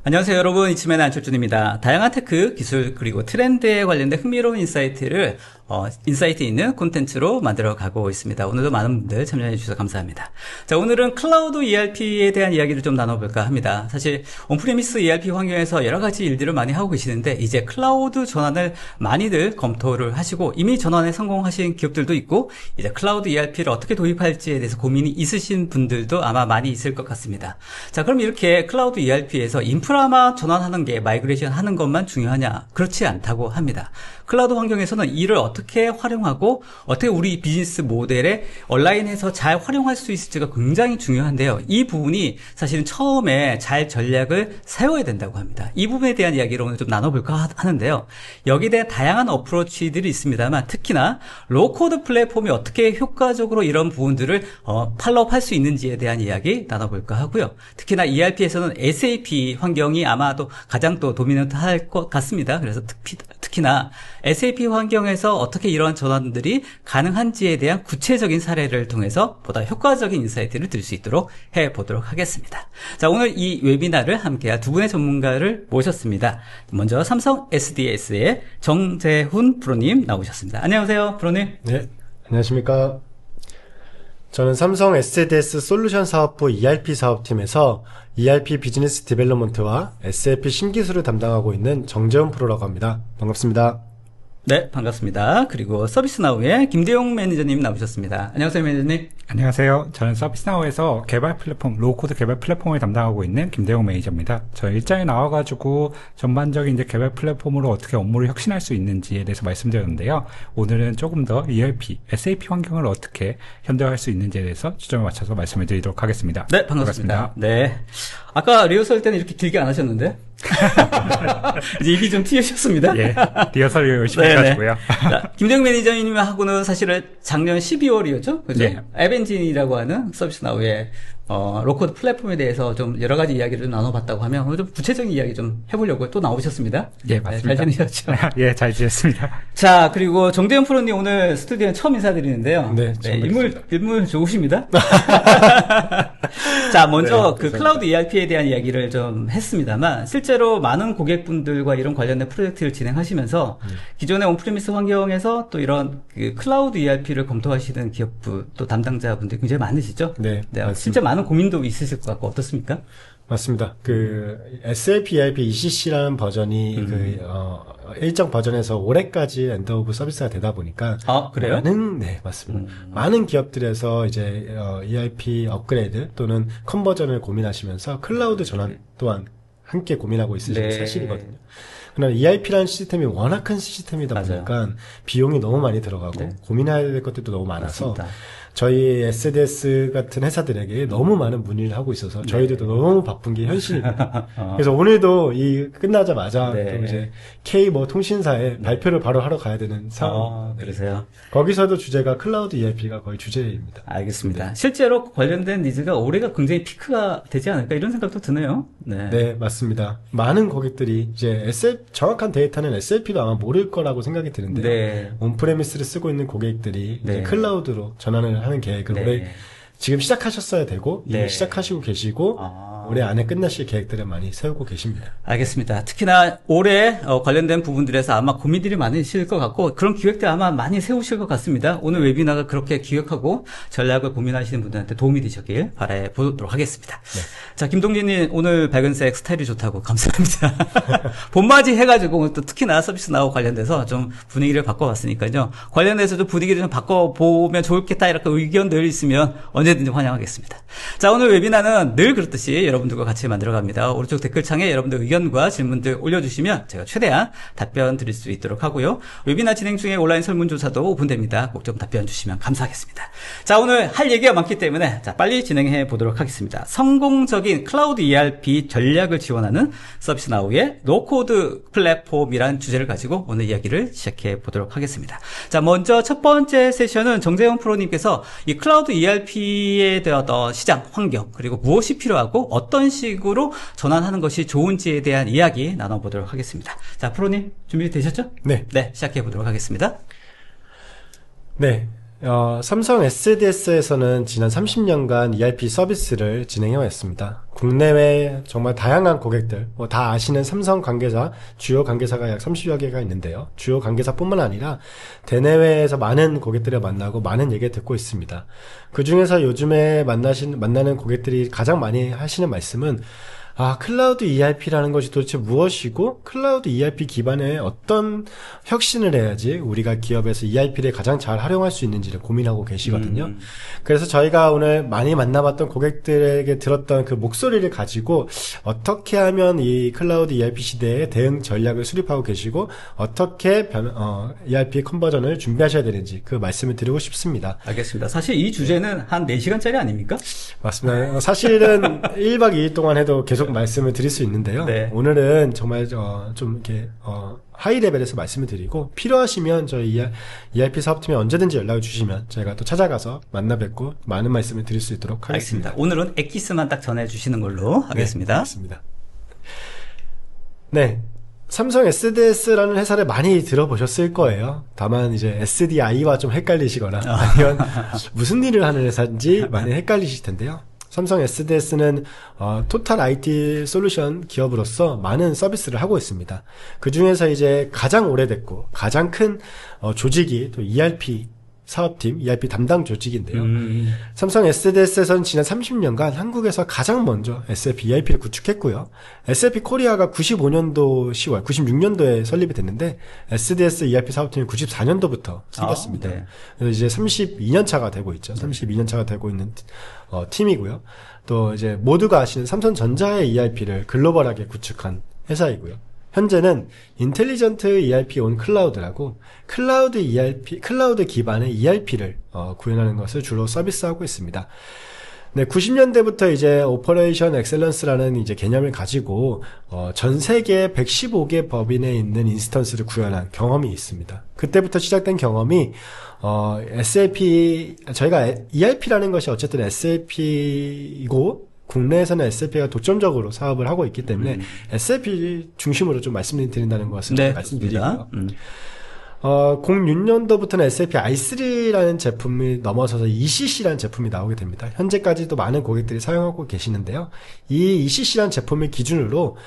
안녕하세요 여러분, 이치맨의 안철준입니다. 다양한 테크, 기술, 그리고 트렌드에 관련된 흥미로운 인사이트를 인사이트 있는 콘텐츠로 만들어 가고 있습니다. 오늘도 많은 분들 참여해 주셔서 감사합니다. 자, 오늘은 클라우드 ERP에 대한 이야기를 좀 나눠볼까 합니다. 사실 온프리미스 ERP 환경에서 여러 가지 일들을 많이 하고 계시는데 이제 클라우드 전환을 많이들 검토를 하시고 이미 전환에 성공하신 기업들도 있고 이제 클라우드 ERP를 어떻게 도입할지에 대해서 고민이 있으신 분들도 아마 많이 있을 것 같습니다. 자, 그럼 이렇게 클라우드 ERP에서 인프라만 전환하는 게 마이그레이션 하는 것만 중요하냐? 그렇지 않다고 합니다. 클라우드 환경에서는 이를 어떻게 활용하고 어떻게 우리 비즈니스 모델에 온라인에서 잘 활용할 수 있을지가 굉장히 중요한데요. 이 부분이 사실은 처음에 잘 전략을 세워야 된다고 합니다. 이 부분에 대한 이야기를 오늘 좀 나눠볼까 하는데요. 여기에 대한 다양한 어프로치들이 있습니다만 특히나 로우코드 플랫폼이 어떻게 효과적으로 이런 부분들을 팔로우할 수 있는지에 대한 이야기 나눠볼까 하고요. 특히나 ERP에서는 SAP 환경이 아마도 가장 또 도미넌트 할 것 같습니다. 그래서 특히나 SAP 환경에서 어떻게 이러한 전환들이 가능한지에 대한 구체적인 사례를 통해서 보다 효과적인 인사이트를 들 수 있도록 해보도록 하겠습니다. 자, 오늘 이 웨비나를 함께할 두 분의 전문가를 모셨습니다. 먼저 삼성 SDS의 정재훈 프로님 나오셨습니다. 안녕하세요, 프로님. 네, 안녕하십니까. 저는 삼성 SDS 솔루션 사업부 ERP 사업팀에서 ERP 비즈니스 디벨롭먼트와 SAP 신기술을 담당하고 있는 정재훈 프로라고 합니다. 반갑습니다. 네, 반갑습니다. 그리고 서비스나우의 김대용 매니저님 나오셨습니다. 안녕하세요, 매니저님. 안녕하세요. 저는 서비스나우에서 개발 플랫폼, 로우코드 개발 플랫폼을 담당하고 있는 김대용 매니저입니다. 저 일장에 나와가지고 전반적인 이제 개발 플랫폼으로 어떻게 업무를 혁신할 수 있는지에 대해서 말씀드렸는데요. 오늘은 조금 더 ERP, SAP 환경을 어떻게 현대화할 수 있는지에 대해서 초점을 맞춰서 말씀을 드리도록 하겠습니다. 네, 반갑습니다. 네. 아까 리허설 때는 이렇게 길게 안 하셨는데? 이제 입이 좀 튀으셨습니다. 예. 리허설을 열심히 해가지고요. 김대용 매니저님하고는 사실은 작년 12월이었죠? 그죠? 예. 에벤진이라고 하는 서비스나우의 로코드 플랫폼에 대해서 좀 여러 가지 이야기를 나눠봤다고 하면 오늘 좀 구체적인 이야기 좀 해보려고 또 나오셨습니다. 예, 맞습니다. 잘 지내셨죠? 예, 잘 지냈습니다. 자, 그리고 정재훈 프로님 오늘 스튜디오에 처음 인사드리는데요. 네, 인물 좋으십니다. 자, 먼저 네, 클라우드 ERP에 대한 이야기를 좀 했습니다만 실제로 많은 고객분들과 이런 관련된 프로젝트를 진행하시면서 기존의 온프리미스 환경에서 또 이런 클라우드 ERP를 검토하시는 기업부 또 담당자분들이 굉장히 많으시죠? 네, 맞습니다. 실제 많은 고민도 있으실 것 같고 어떻습니까? 맞습니다. SAP ERP ECC라는 버전이 일정 버전에서 올해까지 엔드 오브 서비스가 되다 보니까. 아, 그래요? 네, 맞습니다. 많은 기업들에서 이제 ERP 업그레이드 또는 컨버전을 고민하시면서 클라우드 전환 또한 함께 고민하고 있으신 게 사실이거든요. 그러나 ERP라는 시스템이 워낙 큰 시스템이다 보니까 비용이 너무 많이 들어가고 고민해야 될 것들도 너무 많아서 맞습니다. 저희 SDS 같은 회사들에게 너무 많은 문의를 하고 있어서 저희들도 너무 바쁜 게 현실입니다. 그래서 오늘도 끝나자마자 또 이제 K 통신사에 발표를 바로 하러 가야 되는 상황. 그러세요? 거기서도 주제가 클라우드 ERP가 거의 주제입니다. 알겠습니다. 실제로 관련된 니즈가 올해가 굉장히 피크가 되지 않을까 이런 생각도 드네요. 네, 맞습니다. 많은 고객들이 이제 정확한 데이터는 SAP도 아마 모를 거라고 생각이 드는데요. 온프레미스를 쓰고 있는 고객들이 이제 클라우드로 전환을 하는 계획을 올해 지금 시작하셨어야 되고 이미 시작하시고 계시고 올해 안에 끝나실 계획들을 많이 세우고 계십니다. 알겠습니다. 특히나 올해 관련된 부분들에서 아마 고민들이 많으실 것 같고 그런 기획들 아마 많이 세우실 것 같습니다. 오늘 웨비나가 그렇게 기획하고 전략을 고민하시는 분들한테 도움이 되셨길 바라보도록 하겠습니다. 자, 김동진님 오늘 밝은색 스타일이 좋다고 감사합니다. 봄맞이 해가지고 또 특히나 서비스나우 관련돼서 좀 분위기를 바꿔봤으니까요. 관련돼서 좀 분위기를 좀 바꿔보면 좋겠다 이렇게 의견들 있으면 언제든지 환영하겠습니다. 자, 오늘 웨비나는 늘 그렇듯이 여러분들과 같이 만들어갑니다. 오른쪽 댓글창에 여러분들 의견과 질문들 올려주시면 제가 최대한 답변 드릴 수 있도록 하고요. 웨비나 진행 중에 온라인 설문조사도 오픈됩니다. 꼭 좀 답변 주시면 감사하겠습니다. 자, 오늘 할 얘기가 많기 때문에 빨리 진행해 보도록 하겠습니다. 성공적인 클라우드 ERP 전략을 지원하는 서비스나우의 노코드 플랫폼이라는 주제를 가지고 오늘 이야기를 시작해 보도록 하겠습니다. 자, 먼저 첫 번째 세션은 정재훈 프로님께서 이 클라우드 ERP에 대한 시장 환경 그리고 무엇이 필요하고 어떤 식으로 전환하는 것이 좋은지에 대한 이야기 나눠보도록 하겠습니다. 자, 프로님 준비되셨죠? 네. 시작해 보도록 하겠습니다. 네. 삼성 SDS에서는 지난 30년간 ERP 서비스를 진행해왔습니다. 국내외 정말 다양한 고객들, 다 아시는 삼성 관계사, 주요 관계사가 약 30여 개가 있는데요. 주요 관계사뿐만 아니라 대내외에서 많은 고객들을 만나고 많은 얘기를 듣고 있습니다. 그 중에서 요즘에 만나는 고객들이 가장 많이 하시는 말씀은 클라우드 ERP라는 것이 도대체 무엇이고 클라우드 ERP 기반에 어떤 혁신을 해야지 우리가 기업에서 ERP를 가장 잘 활용할 수 있는지를 고민하고 계시거든요. 그래서 저희가 오늘 많이 만나봤던 고객들에게 들었던 그 목소리를 가지고 어떻게 하면 이 클라우드 ERP 시대에 대응 전략을 수립하고 계시고 어떻게 ERP 컨버전을 준비하셔야 되는지 그 말씀을 드리고 싶습니다. 알겠습니다. 사실 이 주제는 한 4시간짜리 아닙니까? 맞습니다. 사실은 1박 2일 동안 해도 계속 말씀을 드릴 수 있는데요. 네. 오늘은 정말 좀 이렇게 하이 레벨에서 말씀을 드리고 필요하시면 저희 ERP 사업팀에 언제든지 연락을 주시면 저희가 또 찾아가서 만나 뵙고 많은 말씀을 드릴 수 있도록 하겠습니다. 알겠습니다. 오늘은 엑기스만 딱 전해주시는 걸로 하겠습니다. 네, 알겠습니다. 네. 삼성 SDS라는 회사를 많이 들어보셨을 거예요. 다만 이제 SDI와 좀 헷갈리시거나 아니면 무슨 일을 하는 회사인지 많이 헷갈리실 텐데요. 삼성 SDS는 토탈 IT 솔루션 기업으로서 많은 서비스를 하고 있습니다. 그 중에서 이제 가장 오래됐고 가장 큰 조직이 또 ERP 사업팀, ERP 담당 조직인데요. 삼성 SDS에서는 지난 30년간 한국에서 가장 먼저 SAP ERP를 구축했고요. SAP 코리아가 95년도 10월, 96년도에 설립이 됐는데 SDS ERP 사업팀이 94년도부터 생겼습니다. 네. 그래서 이제 32년 차가 되고 있죠. 32년 차가 되고 있는 팀이고요. 또 이제 모두가 아시는 삼성전자의 ERP를 글로벌하게 구축한 회사이고요. 현재는 인텔리전트 ERP 온 클라우드라고 클라우드 ERP, 클라우드 기반의 ERP를 구현하는 것을 주로 서비스하고 있습니다. 네, 90년대부터 이제 오퍼레이션 엑셀런스라는 이제 개념을 가지고 전 세계 115개 법인에 있는 인스턴스를 구현한 경험이 있습니다. 그때부터 시작된 경험이 SAP 저희가 ERP라는 것이 어쨌든 SAP이고 국내에서는 SAP가 독점적으로 사업을 하고 있기 때문에 SAP 중심으로 좀 말씀드린다는 것을 말씀드리고요. 06년도부터는 SAP i3라는 제품이 넘어서서 ECC라는 제품이 나오게 됩니다. 현재까지도 많은 고객들이 사용하고 계시는데요. 이 ECC라는 제품을 기준으로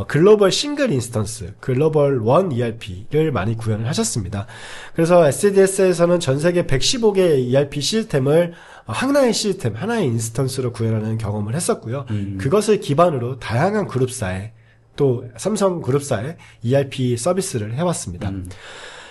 글로벌 싱글 인스턴스, 글로벌 원 ERP를 많이 구현을 하셨습니다. 그래서 SDS에서는 전 세계 115개의 ERP 시스템을 하나의 시스템, 하나의 인스턴스로 구현하는 경험을 했었고요. 그것을 기반으로 다양한 그룹사에 또 삼성 그룹사에 ERP 서비스를 해왔습니다.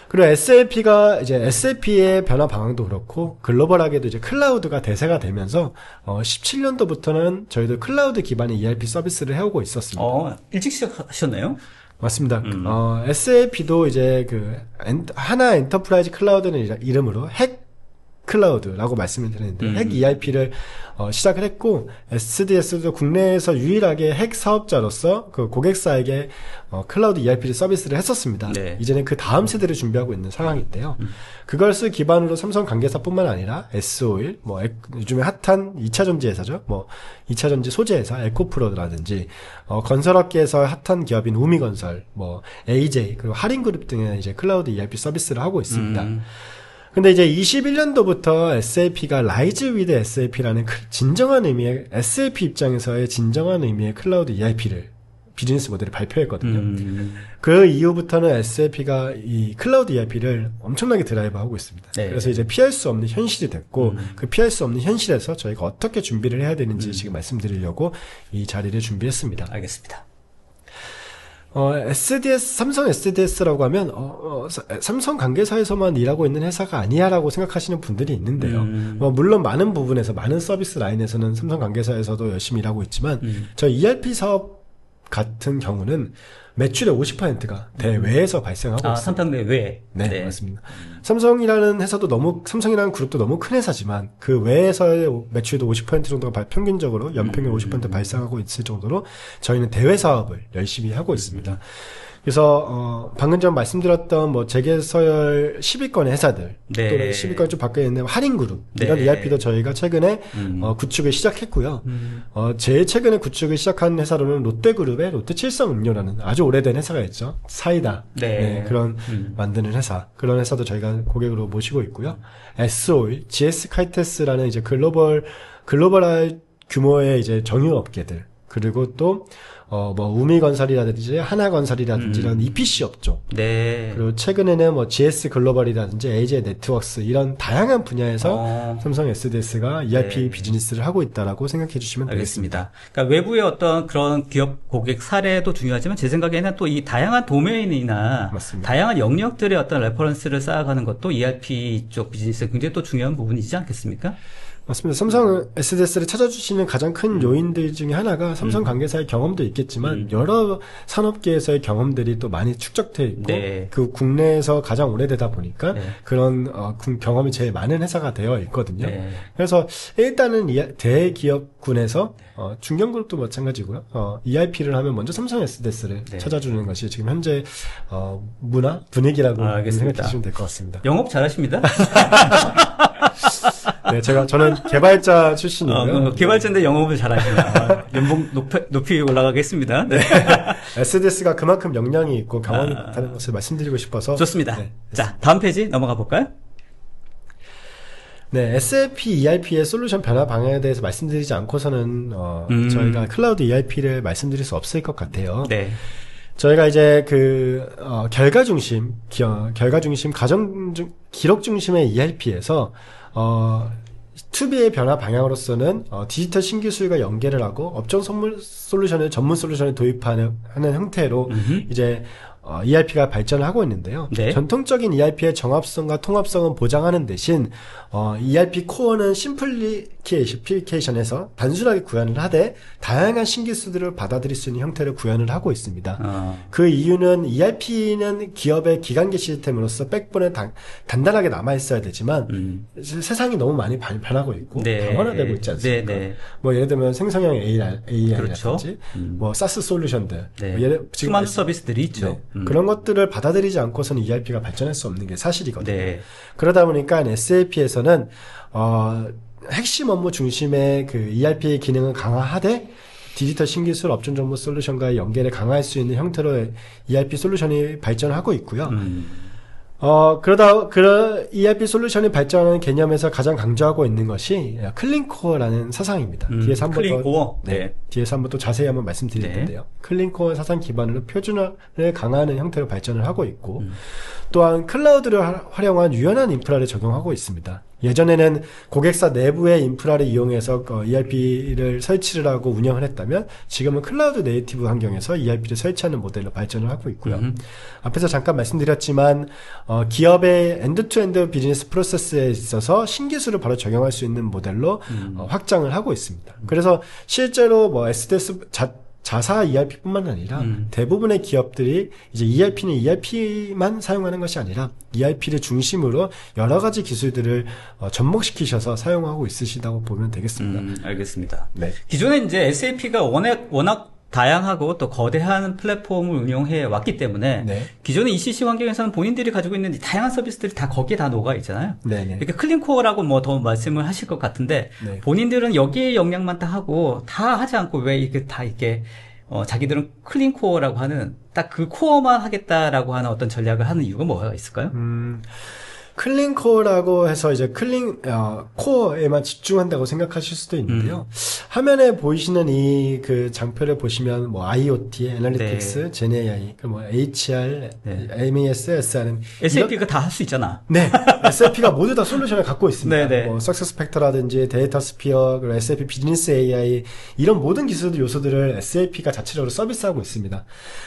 그리고 SAP가 이제 SAP의 변화 방향도 그렇고 글로벌하게도 이제 클라우드가 대세가 되면서 17년도부터는 저희도 클라우드 기반의 ERP 서비스를 해오고 있었습니다. 일찍 시작하셨나요? 맞습니다. SAP도 이제 하나 엔터프라이즈 클라우드는 이름으로 핵 클라우드라고 말씀을 드렸는데 핵 ERP를 시작을 했고 SDS도 국내에서 유일하게 핵 사업자로서 그 고객사에게 클라우드 ERP 서비스를 했었습니다. 네. 이제는 그 다음 세대를 준비하고 있는 상황인데요. 그것을 기반으로 삼성 관계사뿐만 아니라 S-오일, 요즘에 핫한 2차전지 회사죠. 2차전지 소재 회사 에코프로라든지 건설업계에서 핫한 기업인 우미건설, AJ 그리고 하림그룹 등의 이제 클라우드 ERP 서비스를 하고 있습니다. 근데 이제 21년도부터 SAP가 Rise with SAP라는 진정한 의미의 SAP 입장에서의 진정한 의미의 클라우드 ERP를 비즈니스 모델을 발표했거든요. 그 이후부터는 SAP가 이 클라우드 ERP를 엄청나게 드라이브하고 있습니다. 네. 그래서 이제 피할 수 없는 현실이 됐고 그 피할 수 없는 현실에서 저희가 어떻게 준비를 해야 되는지 지금 말씀드리려고 이 자리를 준비했습니다. 알겠습니다. 삼성 SDS라고 하면, 삼성 관계사에서만 일하고 있는 회사가 아니야라고 생각하시는 분들이 있는데요. 물론 많은 부분에서, 많은 서비스 라인에서는 삼성 관계사에서도 열심히 일하고 있지만, 저희 ERP 사업 같은 경우는 매출의 50%가 대외에서 발생하고 있습니다. 삼성 내외. 네, 맞습니다. 삼성이라는 삼성이라는 그룹도 너무 큰 회사지만 그 외에서의 매출도 50% 정도가 평균적으로 연평균 50% 발생하고 있을 정도로 저희는 대외 사업을 열심히 하고 있습니다. 그래서 방금 전 말씀드렸던 뭐 재계서열 10위권 회사들 네. 또 10위권 좀 바뀌어 있는 할인그룹 이런 ERP도 저희가 최근에 구축을 시작했고요. 제일 최근에 구축을 시작한 회사로는 롯데그룹의 롯데칠성음료라는 아주 오래된 회사가 있죠. 사이다 네, 그런 만드는 회사 그런 회사도 저희가 고객으로 모시고 있고요. S오일, GS 카이테스라는 이제 글로벌 규모의 이제 정유업계들 그리고 또 뭐 우미건설이라든지 하나건설이라든지 이런 EPC 업종. 네. 그리고 최근에는 뭐 GS 글로벌이라든지 AJ 네트워크스 이런 다양한 분야에서 삼성 SDS가 ERP 네. 비즈니스를 하고 있다라고 생각해 주시면 되겠습니다. 그러니까 외부의 어떤 그런 기업 고객 사례도 중요하지만 제 생각에는 또 이 다양한 도메인이나 맞습니다. 다양한 영역들의 어떤 레퍼런스를 쌓아가는 것도 ERP 쪽 비즈니스의 굉장히 또 중요한 부분이지 않겠습니까? 맞습니다. 삼성 SDS를 찾아주시는 가장 큰 요인들 중에 하나가 삼성 관계사의 경험도 있겠지만 여러 산업계에서의 경험들이 또 많이 축적돼 있고 네. 그 국내에서 가장 오래되다 보니까 네. 그런 경험이 제일 많은 회사가 되어 있거든요. 네. 그래서 일단은 대기업군에서 중견그룹도 마찬가지고요. ERP를 하면 먼저 삼성 SDS를 네. 찾아주는 것이 지금 현재 문화 분위기라고 생각해 주시면 될 것 같습니다. 영업 잘하십니다. 네, 저는 개발자 출신이고요. 개발자인데 영업을 잘하시나. 연봉 높이 올라가겠습니다. 네. SDS가 그만큼 역량이 있고 경험이 많다는 것을 말씀드리고 싶어서. 좋습니다. 네. 자, 다음 페이지 넘어가 볼까요? 네, SAP ERP의 솔루션 변화 방향에 대해서 말씀드리지 않고서는, 저희가 클라우드 ERP를 말씀드릴 수 없을 것 같아요. 네. 저희가 이제 결과 중심, 기록 중심의 ERP에서, 투비의 변화 방향으로서는 디지털 신기술과 연계를 하고 업종 전문 솔루션을 도입하는 형태로 이제 ERP가 발전을 하고 있는데요. 네. 전통적인 ERP의 정합성과 통합성은 보장하는 대신 ERP 코어는 심플리케이션에서 단순하게 구현을 하되 다양한 신기술들을 받아들일 수 있는 형태를 구현을 하고 있습니다. 그 이유는 ERP는 기업의 기간계 시스템으로서 백본에 단단하게 남아있어야 되지만 세상이 너무 많이 변하고 있고 네. 다원화되고 있지 않습니까? 네. 뭐 예를 들면 생성형 AI라든지 그렇죠. 뭐 SaaS 솔루션들 네. 스마트 서비스들이 있죠. 네. 그런 것들을 받아들이지 않고서는 ERP가 발전할 수 없는 게 사실이거든요. 네. 그러다 보니까 SAP에서는 핵심 업무 중심의 그 ERP의 기능을 강화하되 디지털 신기술 업종 정보 솔루션과의 연계를 강화할 수 있는 형태로 ERP 솔루션이 발전하고 있고요. ERP 솔루션이 발전하는 개념에서 가장 강조하고 있는 것이 클린코어라는 사상입니다. 뒤에서 한번 클린코어? 네. 뒤에서 한번 또 자세히 한번 말씀드릴 텐데요. 네. 클린코어 사상 기반으로 표준화를 강화하는 형태로 발전을 하고 있고, 또한 클라우드를 활용한 유연한 인프라를 적용하고 있습니다. 예전에는 고객사 내부의 인프라를 이용해서 ERP를 설치를 하고 운영을 했다면 지금은 클라우드 네이티브 환경에서 ERP를 설치하는 모델로 발전을 하고 있고요. 앞에서 잠깐 말씀드렸지만 기업의 엔드투엔드 비즈니스 프로세스에 있어서 신기술을 바로 적용할 수 있는 모델로 확장을 하고 있습니다. 그래서 실제로 뭐 SDS 자사 ERP뿐만 아니라 대부분의 기업들이 이제 ERP는 ERP만 사용하는 것이 아니라 ERP를 중심으로 여러 가지 기술들을 접목시키셔서 사용하고 있으시다고 보면 되겠습니다. 알겠습니다. 네. 기존에 이제 SAP가 워낙 다양하고 또 거대한 플랫폼을 운영해 왔기 때문에 네. 기존의 ECC 환경에서는 본인들이 가지고 있는 다양한 서비스들이 다 거기에 다 녹아 있잖아요. 네네. 이렇게 클린코어라고 뭐 더 말씀을 하실 것 같은데 네. 본인들은 여기에 역량만 다 하고 다 하지 않고 왜 이렇게 다 이렇게 자기들은 클린코어라고 하는 딱 그 코어만 하겠다라고 하는 어떤 전략을 하는 이유가 뭐가 있을까요? 클린코어라고 해서 이제 코어에만 집중한다고 생각하실 수도 있는데요. 화면에 보이시는 이 그 장표를 보시면 뭐 IoT, 애널리틱스, 네. GenAI, 뭐 HR, 네. MES, SR은 SAP가 다 할 수 있잖아. 네. SAP가 모두 다 솔루션을 갖고 있습니다. 네네. 뭐 SuccessFactor라든지 데이터 스피어, 그리고 SAP 비즈니스 AI 이런 모든 기술 요소들을 SAP가 자체적으로 서비스하고 있습니다.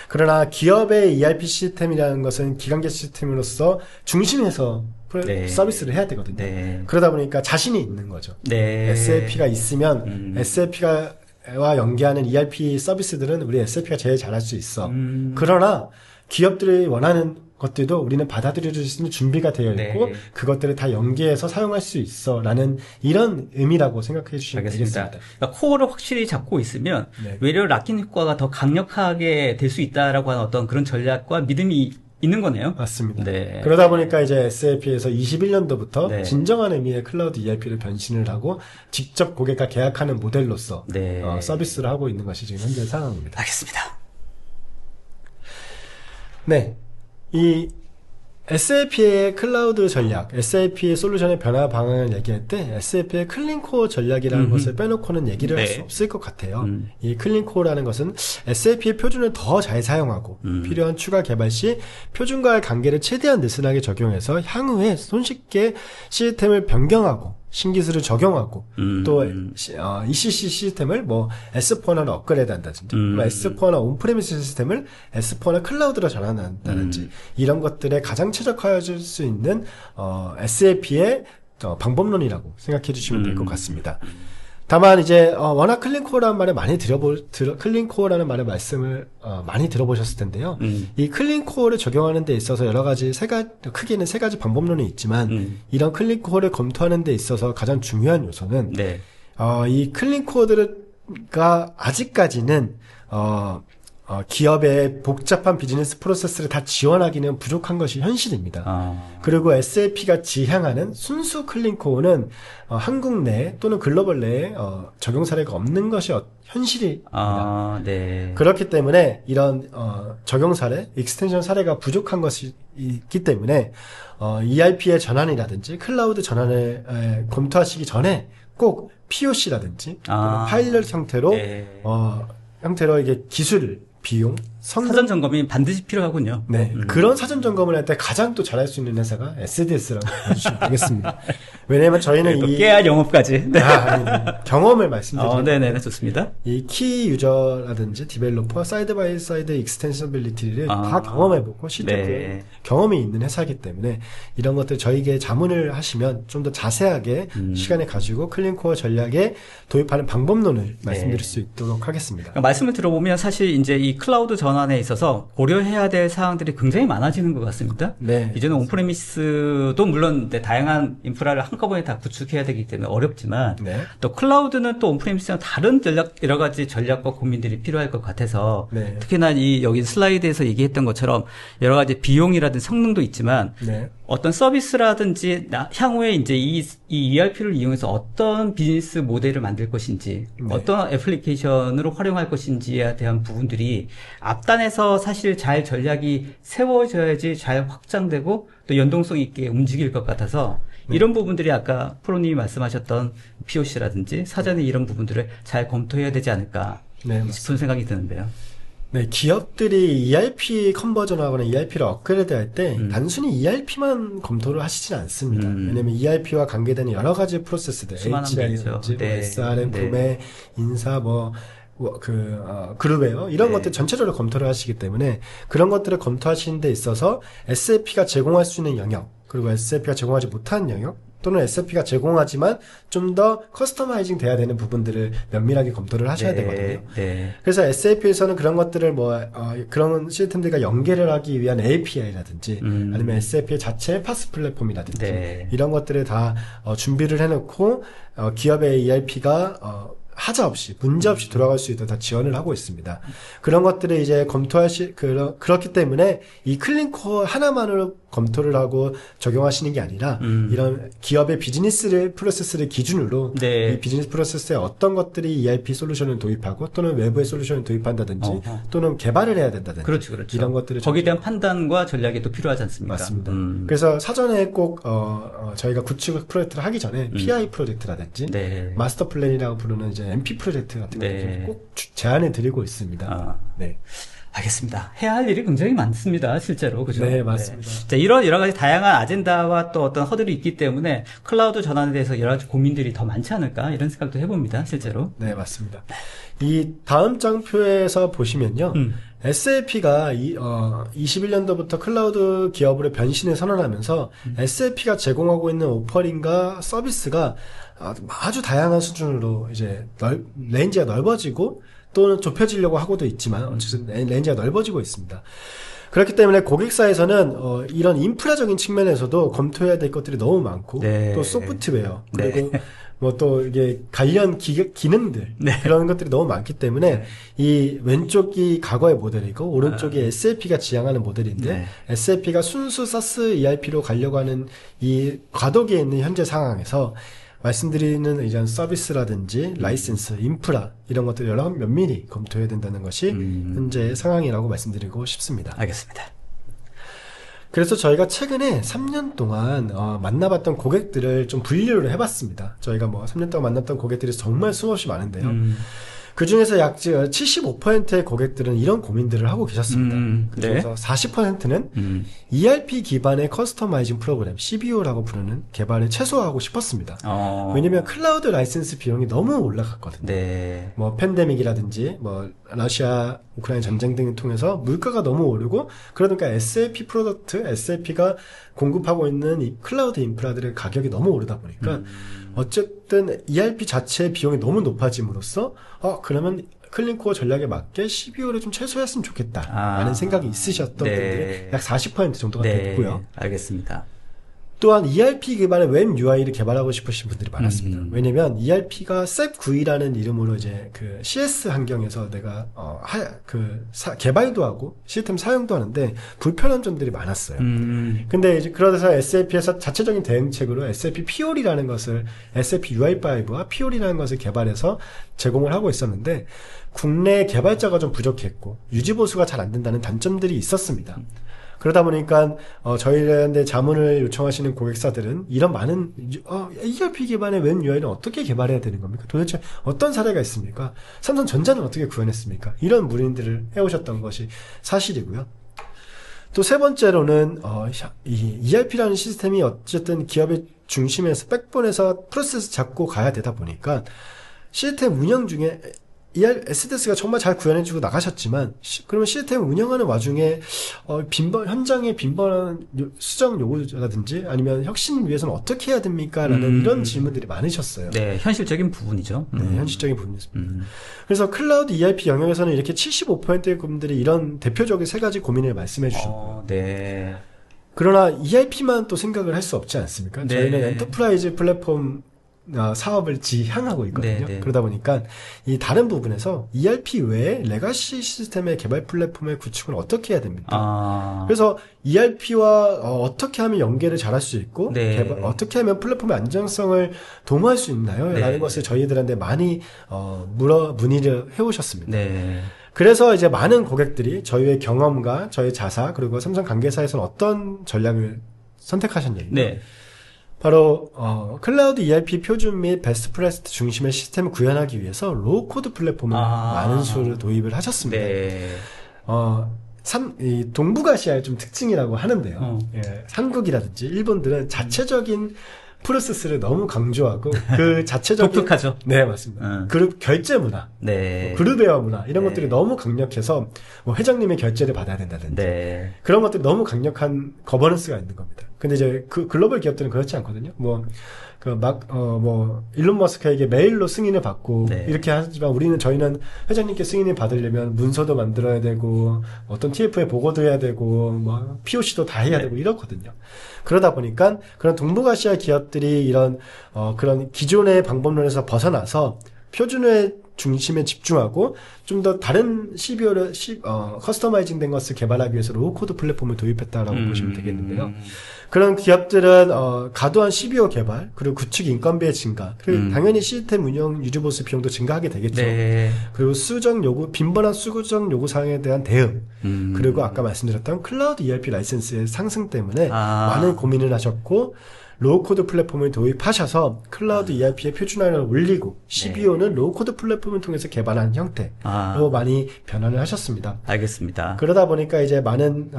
그러나 기업의 ERP 시스템이라는 것은 기관계 시스템으로서 중심에서 네. 서비스를 해야 되거든요. 네. 그러다 보니까 자신이 있는 거죠. 네. SAP가 있으면 SAP와 연계하는 ERP 서비스들은 우리 SAP가 제일 잘할 수 있어. 그러나 기업들이 원하는 것들도 우리는 받아들일 수 있는 준비가 되어 있고 네. 그것들을 다 연계해서 사용할 수 있어라는 이런 의미라고 생각해 주시면 되겠습니다. 그러니까 코어를 확실히 잡고 있으면 네. 외려 락인 효과가 더 강력하게 될 수 있다라고 하는 어떤 그런 전략과 믿음이 있는 거네요. 맞습니다. 네. 그러다 보니까 이제 SAP에서 21년도부터 네. 진정한 의미의 클라우드 ERP를 변신을 하고 직접 고객과 계약하는 모델로서 네. 서비스를 하고 있는 것이 지금 현재 상황입니다. 알겠습니다. 네. 이 SAP의 클라우드 전략, SAP의 솔루션의 변화 방향을 얘기할 때 SAP의 클린코어 전략이라는 것을 빼놓고는 얘기를 할 수 없을 것 같아요. 이 클린코어라는 것은 SAP의 표준을 더 잘 사용하고 필요한 추가 개발 시 표준과의 관계를 최대한 느슨하게 적용해서 향후에 손쉽게 시스템을 변경하고 신기술을 적용하고 또 ECC 시스템을 뭐 S4하나로 업그레이드 한다든지 S4하나 온프레미스 시스템을 S4하나 클라우드로 전환한다든지 이런 것들에 가장 최적화해줄 수 있는 SAP의 방법론이라고 생각해 주시면 될 것 같습니다. 다만 이제 워낙 클린코어라는 말을 많이 클린코어라는 말의 말씀을 많이 들어보셨을 텐데요. 이 클린코어를 적용하는 데 있어서 여러 가지 크게는 세 가지 방법론이 있지만 이런 클린코어를 검토하는 데 있어서 가장 중요한 요소는 네. 이 클린코어들가 아직까지는 기업의 복잡한 비즈니스 프로세스를 다 지원하기는 부족한 것이 현실입니다. 그리고 SAP가 지향하는 순수 클린코어는 한국 내 또는 글로벌 내에 적용 사례가 없는 것이 현실입니다. 네. 그렇기 때문에 이런 적용 사례, 익스텐션 사례가 부족한 것이 있기 때문에 ERP의 전환이라든지 클라우드 전환을 검토하시기 전에 꼭 POC라든지 파일럿 형태로 네. 형태로 이게 기술을 비용, 사전 점검이 반드시 필요하군요. 네, 그런 사전 점검을 할 때 가장 또 잘할 수 있는 회사가 SDS라고 봐주시면 되겠습니다. 왜냐하면 저희는 이 깨알 영업까지 네. 경험을 말씀드리면 네네 좋습니다. 이 키 유저라든지 디벨로퍼, 사이드 바이 사이드 익스텐서빌리티를 다 경험해보고 실제 네. 경험이 있는 회사이기 때문에 이런 것들 저희에게 자문을 하시면 좀 더 자세하게 시간을 가지고 클린코어 전략에 도입하는 방법론을 말씀드릴 수 있도록 하겠습니다. 그러니까 말씀을 들어보면 사실 이제 이 클라우드 전환에 있어서 고려해야 될 사항들이 굉장히 많아지는 것 같습니다. 네. 이제는 온프레미스도 물론 다양한 인프라를 한꺼번에 다 구축해야 되기 때문에 어렵지만 네. 또 클라우드는 또 온프레미스랑 다른 여러 가지 전략과 고민들이 필요할 것 같아서 네. 특히나 여기 슬라이드에서 얘기했던 것처럼 여러 가지 비용이라든지 성능도 있지만 네. 어떤 서비스라든지 향후에 이제 이 ERP를 이용해서 어떤 비즈니스 모델을 만들 것인지 네. 어떤 애플리케이션으로 활용할 것인지에 대한 부분들이 앞단에서 사실 잘 전략이 세워져야지 잘 확장되고 또 연동성 있게 움직일 것 같아서 네. 이런 부분들이 아까 프로님이 말씀하셨던 POC라든지 사전에 이런 부분들을 잘 검토해야 되지 않을까 싶은 생각이 드는데요. 네, 기업들이 ERP 컨버전하거나 ERP를 업그레이드 할 때 단순히 ERP만 검토를 하시진 않습니다. 왜냐면 ERP와 관계되는 여러 가지 프로세스들, HR이라든지 네. SRM, 구매, 네. 인사, 그룹웨어 이런 네. 것들 전체적으로 검토를 하시기 때문에 그런 것들을 검토하시는 데 있어서 SAP가 제공할 수 있는 영역 그리고 SAP가 제공하지 못한 영역 또는 SAP가 제공하지만 좀 더 커스터마이징 돼야 되는 부분들을 면밀하게 검토를 하셔야 네, 되거든요. 네. 그래서 SAP에서는 그런 것들을 그런 시스템들과 연계를 하기 위한 API라든지 아니면 SAP의 자체 파스 플랫폼이라든지 네. 이런 것들을 다 준비를 해놓고 기업의 ERP가 하자 없이 문제 없이 돌아갈 수 있도록 다 지원을 하고 있습니다. 그런 것들을 이제 그렇기 때문에 이 클린코어 하나만으로 검토를 하고 적용하시는 게 아니라 이런 기업의 프로세스를 기준으로 네. 이 비즈니스 프로세스에 어떤 것들이 ERP 솔루션을 도입하고 또는 외부의 솔루션을 도입한다든지 또는 개발을 해야 된다든지 그렇죠. 이런 것들을 거기에 대한 판단과 전략이 또 필요하지 않습니까? 맞습니다. 그래서 사전에 꼭 저희가 구축 프로젝트를 하기 전에 PI 프로젝트라든지 네. 마스터 플랜이라고 부르는 이제 MP 프로젝트 같은 것들을 꼭 제안해 드리고 있습니다. 네. 알겠습니다. 해야 할 일이 굉장히 많습니다. 실제로. 그죠? 네, 맞습니다. 네. 자, 이런 여러 가지 다양한 아젠다와 또 어떤 허들이 있기 때문에 클라우드 전환에 대해서 여러 가지 고민들이 더 많지 않을까 이런 생각도 해봅니다. 실제로. 네, 맞습니다. 이 다음 장표에서 보시면요. SAP가 21년도부터 클라우드 기업으로 변신을 선언하면서 SAP가 제공하고 있는 오퍼링과 서비스가 아주 다양한 수준으로 이제 레인지가 넓어지고 또는 좁혀지려고 하고도 있지만 어쨌든 레인지가 넓어지고 있습니다. 그렇기 때문에 고객사에서는 이런 인프라적인 측면에서도 검토해야 될 것들이 너무 많고 네. 또 소프트웨어 그리고 네. 뭐 또 이게 관련 기능들 네. 그런 것들이 너무 많기 때문에 네. 이 왼쪽이 과거의 모델이고 오른쪽이 SAP가 지향하는 모델인데 네. SAP가 순수 SaaS ERP로 가려고 하는 이 과도기에 있는 현재 상황에서 말씀드리는 이런 서비스라든지 라이센스, 인프라 이런 것들 여러 면밀히 검토해야 된다는 것이 현재 상황이라고 말씀드리고 싶습니다. 알겠습니다. 그래서 저희가 최근에 3년 동안 만나봤던 고객들을 좀 분류를 해봤습니다. 저희가 뭐 3년 동안 만났던 고객들이 정말 수없이 많은데요. 그 중에서 약 75%의 고객들은 이런 고민들을 하고 계셨습니다. 그 중에서 40%는 ERP 기반의 커스터마이징 프로그램, CBO라고 부르는 개발을 최소화하고 싶었습니다. 왜냐면 클라우드 라이센스 비용이 너무 올라갔거든요. 네. 뭐 팬데믹이라든지 뭐 러시아, 우크라이나 전쟁 등을 통해서 물가가 너무 오르고 그러니까 SAP 프로덕트, SAP가 공급하고 있는 이 클라우드 인프라들의 가격이 너무 오르다 보니까 어쨌든 ERP 자체의 비용이 너무 높아짐으로써 그러면 클린코어 전략에 맞게 CBO를 좀 최소화했으면 좋겠다라는 생각이 있으셨던 네. 분들이 약 40% 정도가 네. 됐고요. 알겠습니다. 또한 ERP 기반의 웹 UI를 개발하고 싶으신 분들이 많았습니다. 왜냐면 ERP가 SAP9이라는 이름으로 이제 그 CS 환경에서 내가 개발도 하고 시스템 사용도 하는데 불편한 점들이 많았어요. 근데 이제 그러면서 SAP에서 자체적인 대응책으로 SAP Fiori라는 것을 SAP UI5와 Fiori라는 것을 개발해서 제공을 하고 있었는데 국내 개발자가 좀 부족했고 유지 보수가 잘 안 된다는 단점들이 있었습니다. 그러다 보니까 저희한테 자문을 요청하시는 고객사들은 이런 많은 ERP 기반의 웹 UI는 어떻게 개발해야 되는 겁니까? 도대체 어떤 사례가 있습니까? 삼성전자는 어떻게 구현했습니까? 이런 문의들을 해오셨던 것이 사실이고요. 또 세 번째로는 이 ERP라는 시스템이 어쨌든 기업의 중심에서 백본에서 프로세스 잡고 가야 되다 보니까 시스템 운영 중에 SDS가 정말 잘 구현해주고 나가셨지만, 그러면 시스템 운영하는 와중에, 현장의 빈번한 수정 요구라든지, 아니면 혁신을 위해서는 어떻게 해야 됩니까? 라는 이런 질문들이 많으셨어요. 네, 현실적인 부분이죠. 네, 현실적인 부분이었습니다. 그래서 클라우드 ERP 영역에서는 이렇게 75%의 분들이 이런 대표적인 세 가지 고민을 말씀해 주셨고요. 네. 그러나 ERP만 또 생각을 할 수 없지 않습니까? 네. 저희는 엔터프라이즈 플랫폼 사업을 지향하고 있거든요. 네네. 그러다 보니까 이 다른 부분에서 ERP 외에 레가시 시스템의 개발 플랫폼의 구축을 어떻게 해야 됩니까? 그래서 ERP와 어떻게 하면 연계를 잘할 수 있고 네. 어떻게 하면 플랫폼의 안정성을 도모할 수 있나요? 네. 라는 것을 저희들한테 많이 문의를 해오셨습니다. 네. 그래서 이제 많은 고객들이 저희의 경험과 저희 자사 그리고 삼성 관계사에서는 어떤 전략을 선택하셨냐면 네. 바로 클라우드 ERP 표준 및 베스트 프레스트 중심의 시스템을 구현하기 위해서 로우 코드 플랫폼을 많은 수를 도입을 하셨습니다. 네. 이 동북아시아의 좀 특징이라고 하는데요. 예, 한국이라든지 일본들은 자체적인 프로세스를 너무 강조하고 그 자체적인 독특하죠. 네, 맞습니다. 그룹 결제 문화, 네. 그룹웨어 문화 이런 네. 것들이 너무 강력해서 뭐 회장님의 결제를 받아야 된다든지 네. 그런 것들이 너무 강력한 거버넌스가 있는 겁니다. 근데 이제 그 글로벌 기업들은 그렇지 않거든요. 일론 머스크에게 메일로 승인을 받고 네. 이렇게 하지만 저희는 회장님께 승인을 받으려면 문서도 만들어야 되고 어떤 TF에 보고도 해야 되고 뭐 POC도 다 해야 되고 이렇거든요. 그러다 보니까 그런 동북아시아 기업들이 이런 그런 기존의 방법론에서 벗어나서 표준화의 중심에 집중하고 좀 더 다른 CBO를 커스터마이징 된 것을 개발하기 위해서 로우 코드 플랫폼을 도입했다라고 보시면 되겠는데요. 그런 기업들은 과도한 CBO 개발 그리고 구축 인건비의 증가 그리고 당연히 시스템 운영 유지 보수 비용도 증가하게 되겠죠. 네. 그리고 빈번한 수정 요구 사항에 대한 대응 그리고 아까 말씀드렸던 클라우드 ERP 라이센스의 상승 때문에 많은 고민을 하셨고 로우코드 플랫폼을 도입하셔서 클라우드 ERP의 표준화를 올리고 CBO는 로우코드 플랫폼을 통해서 개발한 형태로 많이 변환을 하셨습니다. 알겠습니다. 그러다 보니까 이제 많은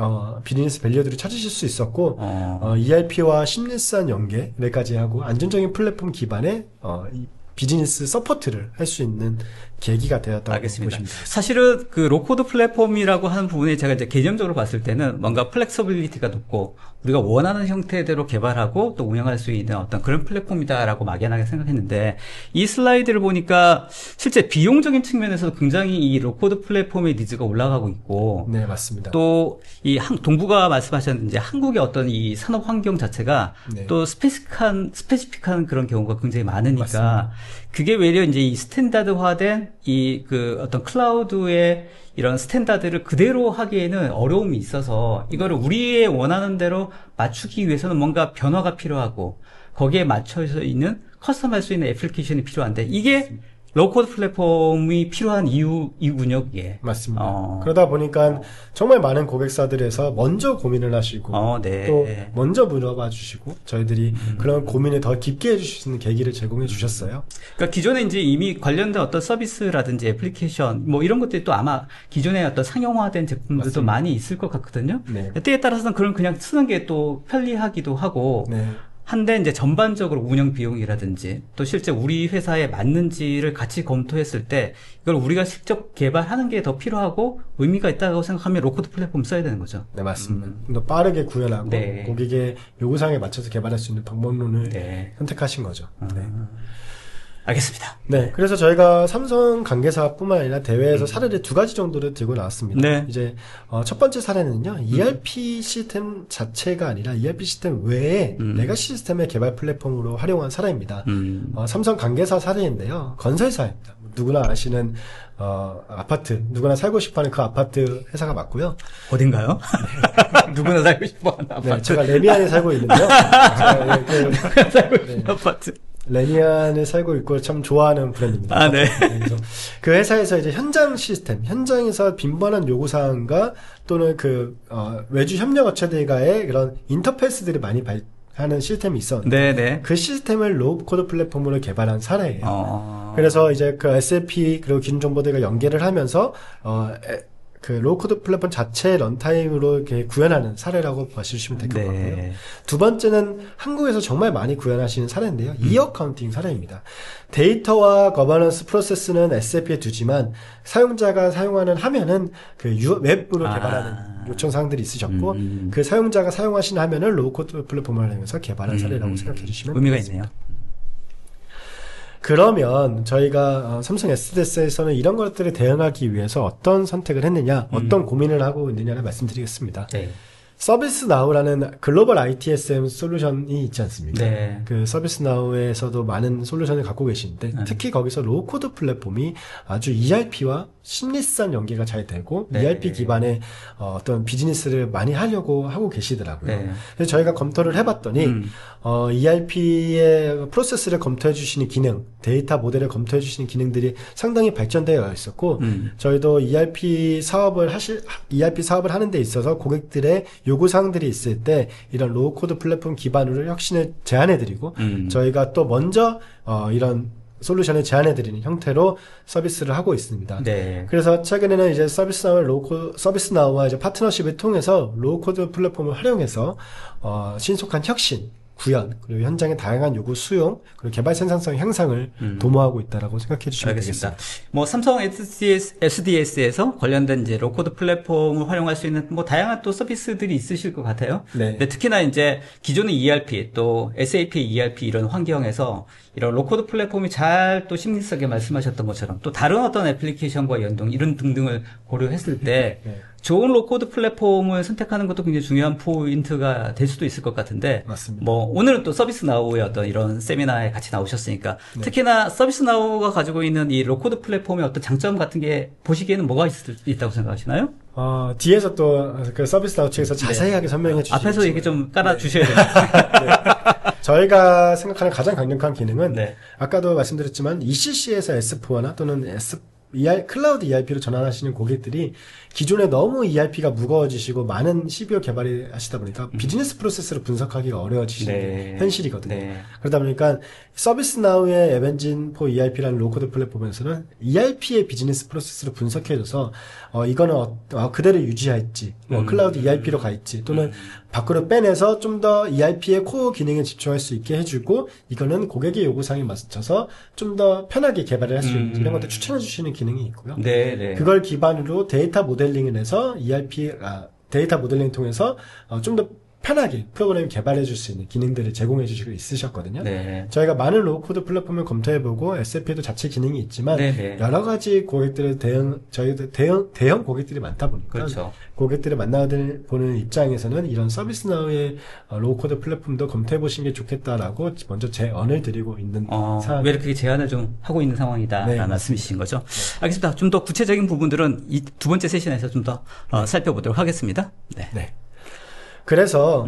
비즈니스 밸류들을 찾으실 수 있었고 ERP와 심리스한 연계까지 하고 안정적인 플랫폼 기반의 비즈니스 서포트를 할 수 있는 계기가 되었다고 알겠습니다. 보시면 됩니다. 사실은 그 로코드 플랫폼이라고 하는 부분에 제가 이제 개념적으로 봤을 때는 뭔가 플렉서빌리티가 높고 우리가 원하는 형태대로 개발하고 또 운영할 수 있는 어떤 그런 플랫폼이다라고 막연하게 생각했는데 이 슬라이드를 보니까 실제 비용적인 측면에서도 굉장히 이 로코드 플랫폼의 니즈가 올라가고 있고 네, 맞습니다. 또 이 동부가 말씀하셨는데 한국의 어떤 이 산업 환경 자체가 네. 또 스페시픽한 그런 경우가 굉장히 많으니까 맞습니다. 그게 외려 이제 이 스탠다드화된 이 그 어떤 클라우드의 이런 스탠다드를 그대로 하기에는 어려움이 있어서 이거를 우리의 원하는 대로 맞추기 위해서는 뭔가 변화가 필요하고 거기에 맞춰져 있는 커스텀할 수 있는 애플리케이션이 필요한데 이게 로우코드 플랫폼이 필요한 이유군요, 그게. 맞습니다. 그러다 보니까 정말 많은 고객사들에서 먼저 고민을 하시고 네. 또 먼저 물어봐 주시고 저희들이 그런 고민을 더 깊게 해주실 수 있는 계기를 제공해 주셨어요. 그러니까 기존에 이제 이미 관련된 어떤 서비스라든지 애플리케이션 뭐 이런 것들이 또 아마 기존에 어떤 상용화된 제품들도 맞습니다. 많이 있을 것 같거든요. 네. 때에 따라서는 그런 그냥 쓰는 게 또 편리하기도 하고. 네. 한데 이제 전반적으로 운영 비용이라든지 또 실제 우리 회사에 맞는지를 같이 검토했을 때 이걸 우리가 직접 개발하는 게 더 필요하고 의미가 있다고 생각하면 로코드 플랫폼 써야 되는 거죠. 네, 맞습니다. 더 빠르게 구현하고 네. 고객의 요구사항에 맞춰서 개발할 수 있는 방법론을 네. 선택하신 거죠. 네. 알겠습니다. 네, 그래서 저희가 삼성 관계사뿐만 아니라 대회에서 사례를 2가지 정도를 들고 나왔습니다. 네. 이제 첫 번째 사례는요, ERP 시스템 자체가 아니라 ERP 시스템 외에 레가시 시스템의 개발 플랫폼으로 활용한 사례입니다. 삼성 관계사 사례인데요, 건설사입니다. 누구나 아시는 아파트, 누구나 살고 싶어하는 그 아파트 회사가 맞고요. 어딘가요? 누구나 살고 싶어하는 아파트. 네, 제가 레미안에 살고 있는데요. 누구나 살고 싶은 아파트. 레미안에 살고 있고 참 좋아하는 브랜드입니다. 아, 네. 그래서 그 회사에서 이제 현장 시스템, 현장에서 빈번한 요구사항과 또는 외주 협력 업체들과의 그런 인터페이스들이 많이 하는 시스템이 있었는데 네네. 그 시스템을 로우코드 플랫폼으로 개발한 사례예요. 그래서 이제 그 SAP 그리고 기준 정보들과 연계를 하면서 그 로우코드 플랫폼 자체 런타임으로 이렇게 구현하는 사례라고 봐주시면 될 것 같고요. 네. 두 번째는 한국에서 정말 많이 구현하시는 사례인데요. 이어카운팅 사례입니다. 데이터와 거버넌스 프로세스는 SAP에 두지만 사용자가 사용하는 화면은 그 웹으로 개발하는 요청사항들이 있으셨고 그 사용자가 사용하시는 화면을 로우코드 플랫폼을 활용해서 개발한 사례라고 생각해 주시면 의미가 있네요. 그러면 저희가 삼성 SDS에서는 이런 것들에 대응하기 위해서 어떤 선택을 했느냐, 어떤 고민을 하고 있느냐를 말씀드리겠습니다. 네. 서비스나우라는 글로벌 ITSM 솔루션이 있지 않습니까? 네. 그 서비스나우에서도 많은 솔루션을 갖고 계신데 특히 거기서 로우코드 플랫폼이 아주 ERP와 심리스한 연계가 잘 되고 네. ERP 기반의 어떤 비즈니스를 많이 하려고 하고 계시더라고요. 네. 그래서 저희가 검토를 해봤더니 ERP의 프로세스를 검토해 주시는 기능, 데이터 모델을 검토해 주시는 기능들이 상당히 발전되어 있었고 저희도 ERP 사업을 하는 데 있어서 고객들의 요구사항들이 있을 때 이런 로우코드 플랫폼 기반으로 혁신을 제안해드리고 저희가 또 먼저 이런 솔루션을 제안해드리는 형태로 서비스를 하고 있습니다. 네. 그래서 최근에는 이제 서비스나우와 이제 파트너십을 통해서 로우코드 플랫폼을 활용해서 신속한 혁신, 구현, 그리고 현장의 다양한 요구 수용, 그리고 개발 생산성 향상을 도모하고 있다라고 생각해 주시면 알겠습니다. 되겠습니다. 뭐 삼성 SDS에서 관련된 이제 로코드 플랫폼을 활용할 수 있는 뭐 다양한 또 서비스들이 있으실 것 같아요. 네. 근데 특히나 이제 기존의 ERP 또 SAP ERP 이런 환경에서 이런 로코드 플랫폼이 잘 또 심리스하게 말씀하셨던 것처럼 또 다른 어떤 애플리케이션과 연동 이런 등등을 고려했을 때 네. 좋은 로코드 플랫폼을 선택하는 것도 굉장히 중요한 포인트가 될 수도 있을 것 같은데 맞습니다. 뭐 오늘은 또 서비스나우의 어떤 이런 세미나에 같이 나오셨으니까 네. 특히나 서비스나우가 가지고 있는 이 로코드 플랫폼의 어떤 장점 같은 게 보시기에는 뭐가 있다고 생각하시나요? 뒤에서 또 그 서비스나우 측에서 자세하게 네. 설명해 주시죠. 앞에서 얘기 좀 깔아 주셔야 돼요. 네. 저희가 생각하는 가장 강력한 기능은 네. 아까도 말씀드렸지만 ECC에서 S4나 또는 클라우드 ERP로 전환하시는 고객들이 기존에 너무 ERP가 무거워지시고 많은 CBO 개발이 하시다 보니까 비즈니스 프로세스를 분석하기가 어려워지시는 게 현실이거든요. 네. 그러다 보니까 서비스나우의 에벤진4 ERP라는 로우코드 플랫폼에서는 ERP의 비즈니스 프로세스를 분석해줘서 이거는 그대로 유지할지 클라우드 ERP로 갈지 또는 밖으로 빼내서 좀 더 ERP의 코어 기능에 집중할 수 있게 해주고 이거는 고객의 요구사항에 맞춰서 좀 더 편하게 개발을 할 수 있는지 이런 것들 추천해 주시는 기능이 있고요. 네. 그걸 기반으로 데이터 모델링을 해서 데이터 모델링을 통해서 좀 더 편하게 프로그램 개발해 줄 수 있는 기능들을 제공해 주시고 있으셨거든요. 네. 저희가 많은 로우코드 플랫폼을 검토해보고 SAP도 자체 기능이 있지만 네네. 여러 가지 고객들의 저희도 대형 고객들이 많다 보니까 그렇죠. 고객들을 만나보는 입장에서는 이런 서비스나우의 로우코드 플랫폼도 검토해 보시는 게 좋겠다라고 먼저 제언을 드리고 있는 상황. 왜 이렇게 제안을 좀 하고 있는 상황이다라는 네, 말씀이신 거죠? 알겠습니다. 좀 더 구체적인 부분들은 이 두 번째 세션에서 좀 더 살펴보도록 하겠습니다. 네. 네. 그래서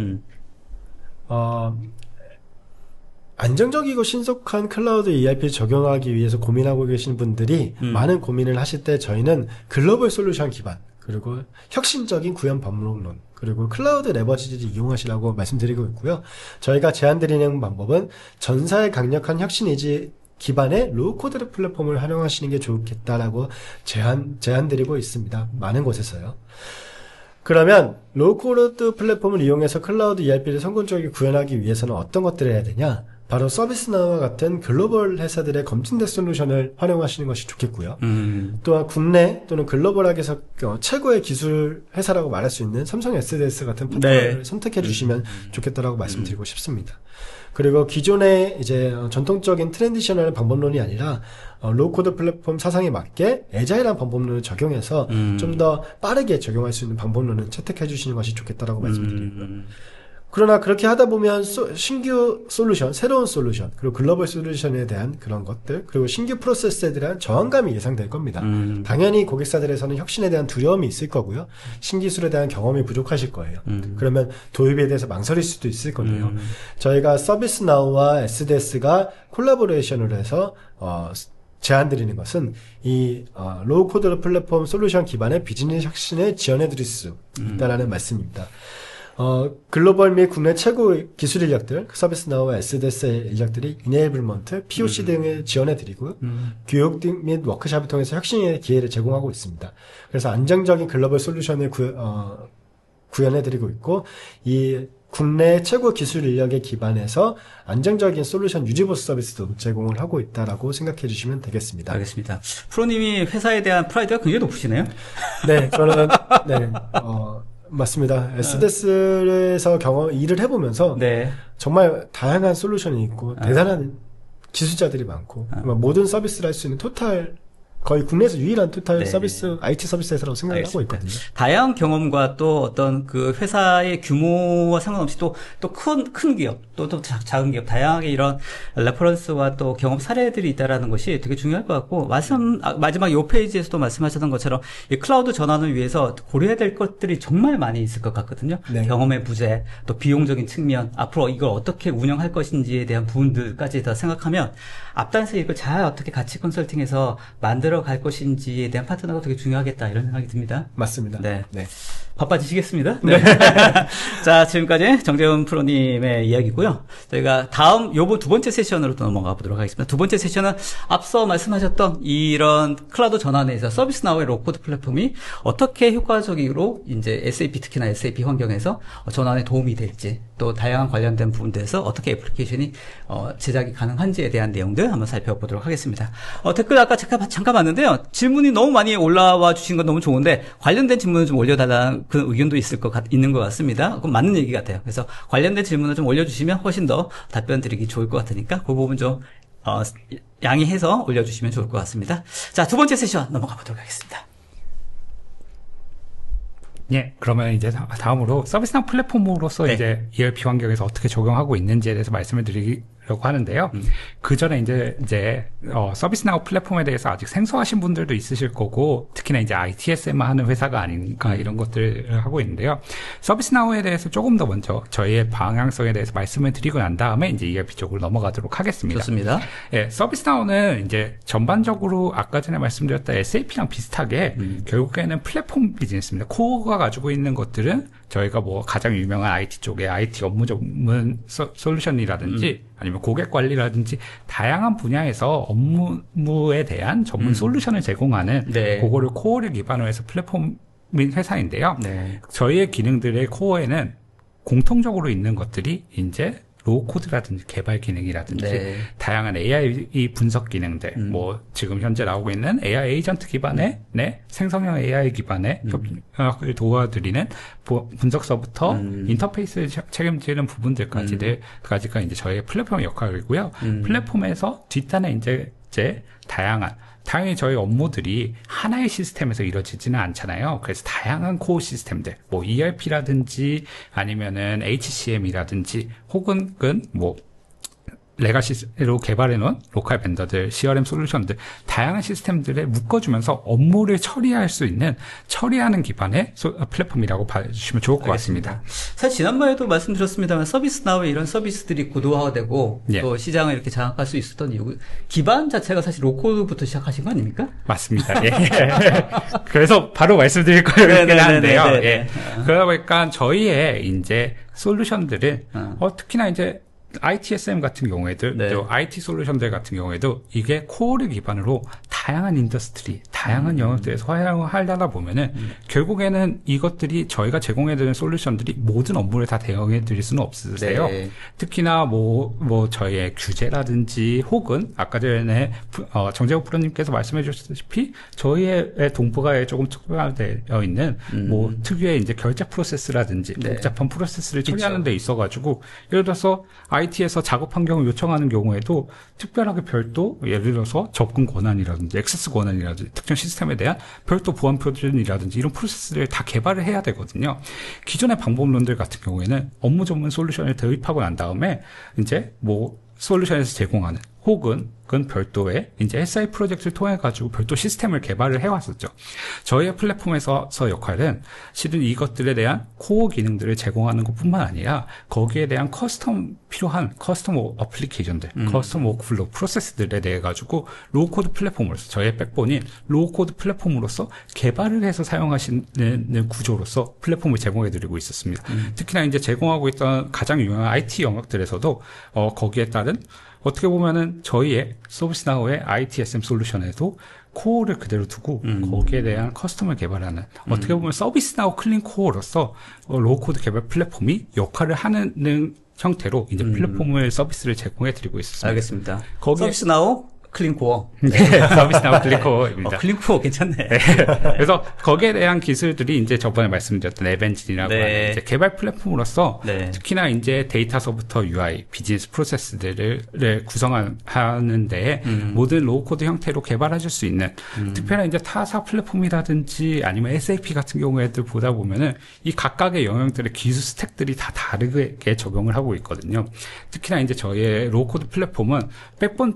안정적이고 신속한 클라우드 ERP 적용하기 위해서 고민하고 계신 분들이 많은 고민을 하실 때 저희는 글로벌 솔루션 기반 그리고 혁신적인 구현 방법론 그리고 클라우드 레버리지를 이용하시라고 말씀드리고 있고요. 저희가 제안드리는 방법은 전사의 강력한 혁신 의지 기반의 로우코드 플랫폼을 활용하시는 게 좋겠다라고 제안드리고 있습니다. 많은 곳에서요. 그러면 로우코드 플랫폼을 이용해서 클라우드 ERP를 성공적으로 구현하기 위해서는 어떤 것들을 해야 되냐? 바로 서비스나우와 같은 글로벌 회사들의 검증된 솔루션을 활용하시는 것이 좋겠고요. 또한 국내 또는 글로벌하게 최고의 기술 회사라고 말할 수 있는 삼성 SDS 같은 파트너를 선택해 주시면 좋겠다라고 말씀드리고 싶습니다. 그리고 기존의 이제 전통적인 트랜지셔널 방법론이 아니라 로우코드 플랫폼 사상에 맞게 애자일한 방법론을 적용해서 좀 더 빠르게 적용할 수 있는 방법론을 채택해 주시는 것이 좋겠다라고 말씀드리고요. 그러나 그렇게 하다 보면 신규 솔루션, 새로운 솔루션, 그리고 글로벌 솔루션에 대한 그런 것들, 그리고 신규 프로세스에 대한 저항감이 예상될 겁니다. 당연히 고객사들에서는 혁신에 대한 두려움이 있을 거고요. 신기술에 대한 경험이 부족하실 거예요. 그러면 도입에 대해서 망설일 수도 있을 건데요. 저희가 서비스나우와 SDS가 콜라보레이션을 해서 제안드리는 것은 이 로우코드 플랫폼 솔루션 기반의 비즈니스 혁신을 지원해드릴 수 있다라는 말씀입니다. 글로벌 및 국내 최고 기술 인력들, 서비스나우와 SDS의 인력들이 이네이블먼트, POC 등을 지원해드리고요. 교육 등 및 워크숍을 통해서 혁신의 기회를 제공하고 있습니다. 그래서 안정적인 글로벌 솔루션을 구현해드리고 있고, 이 국내 최고 기술 인력에 기반해서 안정적인 솔루션 유지보수 서비스도 제공을 하고 있다라고 생각해 주시면 되겠습니다. 알겠습니다. 프로님이 회사에 대한 프라이드가 굉장히 높으시네요? 네, 저는, 맞습니다. SDS에서 일을 해보면서 정말 다양한 솔루션이 있고 대단한 기술자들이 많고 모든 서비스를 할 수 있는 거의 국내에서 유일한 토탈 서비스, IT 서비스 회사라고 생각을 하고 있거든요. 다양한 경험과 또 어떤 그 회사의 규모와 상관없이 또 큰 기업, 또 작은 기업, 다양하게 이런 레퍼런스와 또 경험 사례들이 있다라는 것이 되게 중요할 것 같고, 마지막 요 페이지에서도 말씀하셨던 것처럼 이 클라우드 전환을 위해서 고려해야 될 것들이 정말 많이 있을 것 같거든요. 경험의 부재, 또 비용적인 측면, 앞으로 이걸 어떻게 운영할 것인지에 대한 부분들까지 다 생각하면 앞단에서 이걸 잘 어떻게 같이 컨설팅해서 만들어 갈 것인지에 대한 파트너가 되게 중요하겠다 이런 생각이 듭니다. 맞습니다. 네. 바빠지시겠습니다. 자, 지금까지 정재훈 프로님의 이야기고요. 저희가 요번 두 번째 세션으로 또 넘어가 보도록 하겠습니다. 두 번째 세션은 앞서 말씀하셨던 이런 클라우드 전환에서 서비스나우의 로우코드 플랫폼이 어떻게 효과적으로 이제 SAP 특히나 SAP 환경에서 전환에 도움이 될지, 또 다양한 관련된 부분들에서 어떻게 애플리케이션이 제작이 가능한지에 대한 내용들 한번 살펴보도록 하겠습니다. 댓글 아까 잠깐 봤는데요. 질문이 너무 많이 올라와 주신 건 너무 좋은데 관련된 질문을 좀 올려달라는 그 의견도 있는 것 같습니다. 그건 맞는 얘기 같아요. 그래서 관련된 질문을 좀 올려주시면 훨씬 더 답변 드리기 좋을 것 같으니까 그 부분 좀 양해해서 올려주시면 좋을 것 같습니다. 자, 두 번째 세션 넘어가 보도록 하겠습니다. 예, 그러면 이제 다음으로 서비스나우 플랫폼으로서 이제 ERP 환경에서 어떻게 적용하고 있는지에 대해서 말씀을 드리려고 하는데요. 그 전에 이제 서비스나우 플랫폼에 대해서 아직 생소하신 분들도 있으실 거고, 특히나 이제 ITSM만 하는 회사가 아닌가 이런 것들을 하고 있는데요. 서비스나우에 대해서 조금 더 먼저 저희의 방향성에 대해서 말씀을 드리고 난 다음에 이제 ERP 쪽으로 넘어가도록 하겠습니다. 좋습니다. 예, 서비스나우는 이제 전반적으로 아까 전에 말씀드렸던 SAP랑 비슷하게 결국에는 플랫폼 비즈니스입니다. 코어가 가지고 있는 것들은 저희가 뭐 가장 유명한 IT 쪽에 IT 업무 전문 솔루션이라든지 아니면 고객 관리라든지 다양한 분야에서 업무에 대한 전문 솔루션을 제공하는 그거를 코어를 기반으로 해서 플랫폼인 회사인데요. 저희의 기능들의 코어에는 공통적으로 있는 것들이 이제 로우코드라든지 개발 기능이라든지 다양한 AI 분석 기능들, 뭐 지금 현재 나오고 있는 AI 에이전트 기반의 생성형 AI 기반의 협력을 도와드리는 분석서부터 인터페이스를 책임지는 부분들까지가 이제 저희의 플랫폼 역할이고요. 플랫폼에서 뒷단에 이제 당연히 저희 업무들이 하나의 시스템에서 이루어지지는 않잖아요. 그래서 다양한 코어 시스템들, 뭐 ERP라든지 아니면은 HCM이라든지 혹은 뭐 레가시로 개발해놓은 로컬 벤더들, CRM 솔루션들, 다양한 시스템들에 묶어주면서 업무를 처리할 수 있는 처리하는 기반의 플랫폼이라고 봐주시면 좋을 것 같습니다. 사실 지난번에도 말씀드렸습니다만 서비스나우에 이런 서비스들이 고도화되고 또 시장을 이렇게 장악할 수 있었던 이유, 기반 자체가 사실 로코드부터 시작하신 거 아닙니까? 맞습니다. 예. 그래서 바로 말씀드릴 거긴 한데요. 예. 그러다 보니까 저희의 이제 솔루션들은 특히나 이제 ITSM 같은 경우에도 또 IT 솔루션들 같은 경우에도 이게 코어를 기반으로 다양한 인더스트리, 다양한 영역들에서 활용하려다 보면은 결국에는 이것들이 저희가 제공해드리는 솔루션들이 모든 업무를 다 대응해드릴 수는 없으세요. 특히나 뭐 저희의 규제라든지 혹은 아까 전에 정재욱 프로님께서 말씀해주셨다시피 저희의 동부가에 조금 특화되어 있는 뭐 특유의 이제 결제 프로세스라든지 복잡한 프로세스를 처리하는 데 있어가지고 예를 들어서 IT에서 작업 환경을 요청하는 경우에도 특별하게 별도 예를 들어서 접근 권한이라든지 액세스 권한이라든지 특정 시스템에 대한 별도 보안 표준이라든지 이런 프로세스를 다 개발을 해야 되거든요. 기존의 방법론들 같은 경우에는 업무 전문 솔루션을 도입하고 난 다음에 이제 뭐 솔루션에서 제공하는 혹은 그건 별도의 이제 SI 프로젝트를 통해 가지고 별도 시스템을 개발을 해왔었죠. 저희의 플랫폼에서 역할은 실은 이것들에 대한 코어 기능들을 제공하는 것뿐만 아니라 거기에 대한 필요한 커스텀 어플리케이션들, 커스텀 워크플로우 프로세스들에 대해 가지고 로우코드 플랫폼으로서 저희의 백본인 로우코드 플랫폼으로서 개발을 해서 사용하시는 구조로서 플랫폼을 제공해드리고 있었습니다. 특히나 이제 제공하고 있던 가장 유명한 IT 영역들에서도 거기에 따른 어떻게 보면은 저희의 서비스나우의 ITSM 솔루션에도 코어를 그대로 두고 거기에 대한 커스텀을 개발하는 어떻게 보면 서비스나우 클린 코어로서 로우코드 개발 플랫폼이 역할을 하는 형태로 이제 플랫폼을 서비스를 제공해 드리고 있습니다. 알겠습니다. 서비스나우 클린코어. 서비스나우 클린코어입니다. 클린코어 괜찮네. 그래서 거기에 대한 기술들이 이제 저번에 말씀드렸던 앱엔진이라고 하는 이제 개발 플랫폼으로서 특히나 이제 데이터서부터 UI, 비즈니스 프로세스들을 구성하는 데에 모든 로우코드 형태로 개발하실 수 있는 특별한 이제 타사 플랫폼이라든지 아니면 SAP 같은 경우에도 보다 보면은 이 각각의 영역들의 기술 스택들이 다 다르게 적용을 하고 있거든요. 특히나 이제 저희의 로우코드 플랫폼은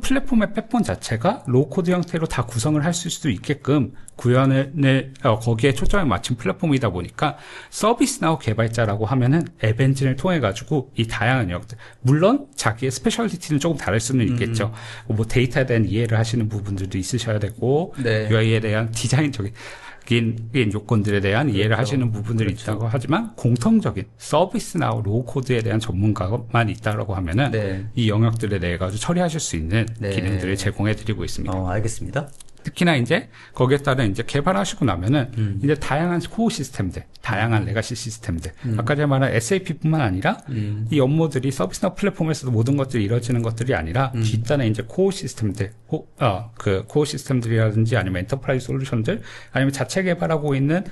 플랫폼의 백본 자체가 로우코드 형태로 다 구성을 할 수 있게끔 구현을 거기에 초점을 맞춘 플랫폼이다 보니까 서비스나우 개발자라고 하면은 앱 엔진을 통해 가지고 이 다양한 영역들 물론 자기의 스페셜리티는 조금 다를 수는 있겠죠. 뭐 데이터에 대한 이해를 하시는 부분들도 있으셔야 되고 UI에 대한 디자인적인 요건들에 대한 이해를 하시는 부분들이 있다고 하지만 공통적인 서비스나우 로우코드에 대한 전문가만 있다라고 하면은 이 영역들에 대해 가지고 처리하실 수 있는 기능들을 제공해드리고 있습니다. 알겠습니다. 특히나 이제 거기에 따른 이제 개발하시고 나면은 이제 다양한 코어 시스템들, 다양한 레가시 시스템들, 아까 제가 말한 SAP뿐만 아니라 이 업무들이 서비스나우 플랫폼에서도 모든 것들이 이루어지는 것들이 아니라 뒷단에 이제 코어 시스템들, 그 코어 시스템들이라든지 아니면 엔터프라이즈 솔루션들, 아니면 자체 개발하고 있는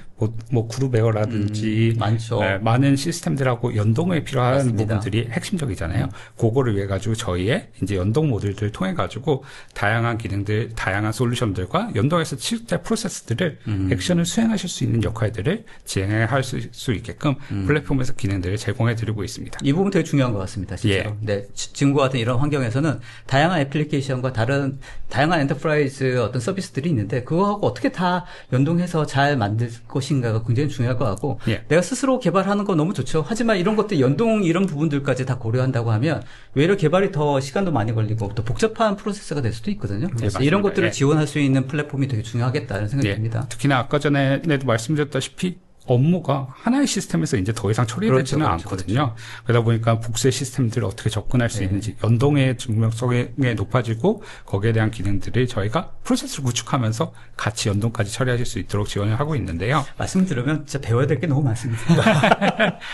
뭐 그룹웨어라든지 많죠. 많은 시스템들하고 연동에 필요한 부분들이 핵심적이잖아요. 그거를 위해 가지고 저희의 이제 연동 모듈들을 통해 가지고 다양한 기능들, 다양한 솔루션들 과 연동해서 실제 프로세스들을 액션을 수행하실 수 있는 역할들을 진행할 수 있게끔 플랫폼에서 기능들을 제공해드리고 있습니다. 이 부분 되게 중요한 것 같습니다. 진짜로. 지금과 같은 이런 환경에서는 다양한 애플리케이션과 다양한 엔터프라이즈 어떤 서비스들이 있는데 그거하고 어떻게 다 연동해서 잘 만들 것인가가 굉장히 중요할 것 같고 내가 스스로 개발하는 건 너무 좋죠. 하지만 이런 것들 연동 이런 부분들까지 다 고려한다고 하면 외려 개발이 더 시간도 많이 걸리고 또 복잡한 프로세스가 될 수도 있거든요. 그래서 이런 것들을 지원할 수 있는 플랫폼이 되게 중요하겠다는 생각이 듭니다. 특히나 아까 전에도 말씀드렸다시피 업무가 하나의 시스템에서 이제 더 이상 처리되지는 않거든요. 그러다 보니까 복수의 시스템들을 어떻게 접근할 수 있는지, 연동의 증명성이 높아지고 거기에 대한 기능들을 저희가 프로세스를 구축하면서 같이 연동까지 처리하실 수 있도록 지원을 하고 있는데요. 말씀 들으면 진짜 배워야 될 게 너무 많습니다.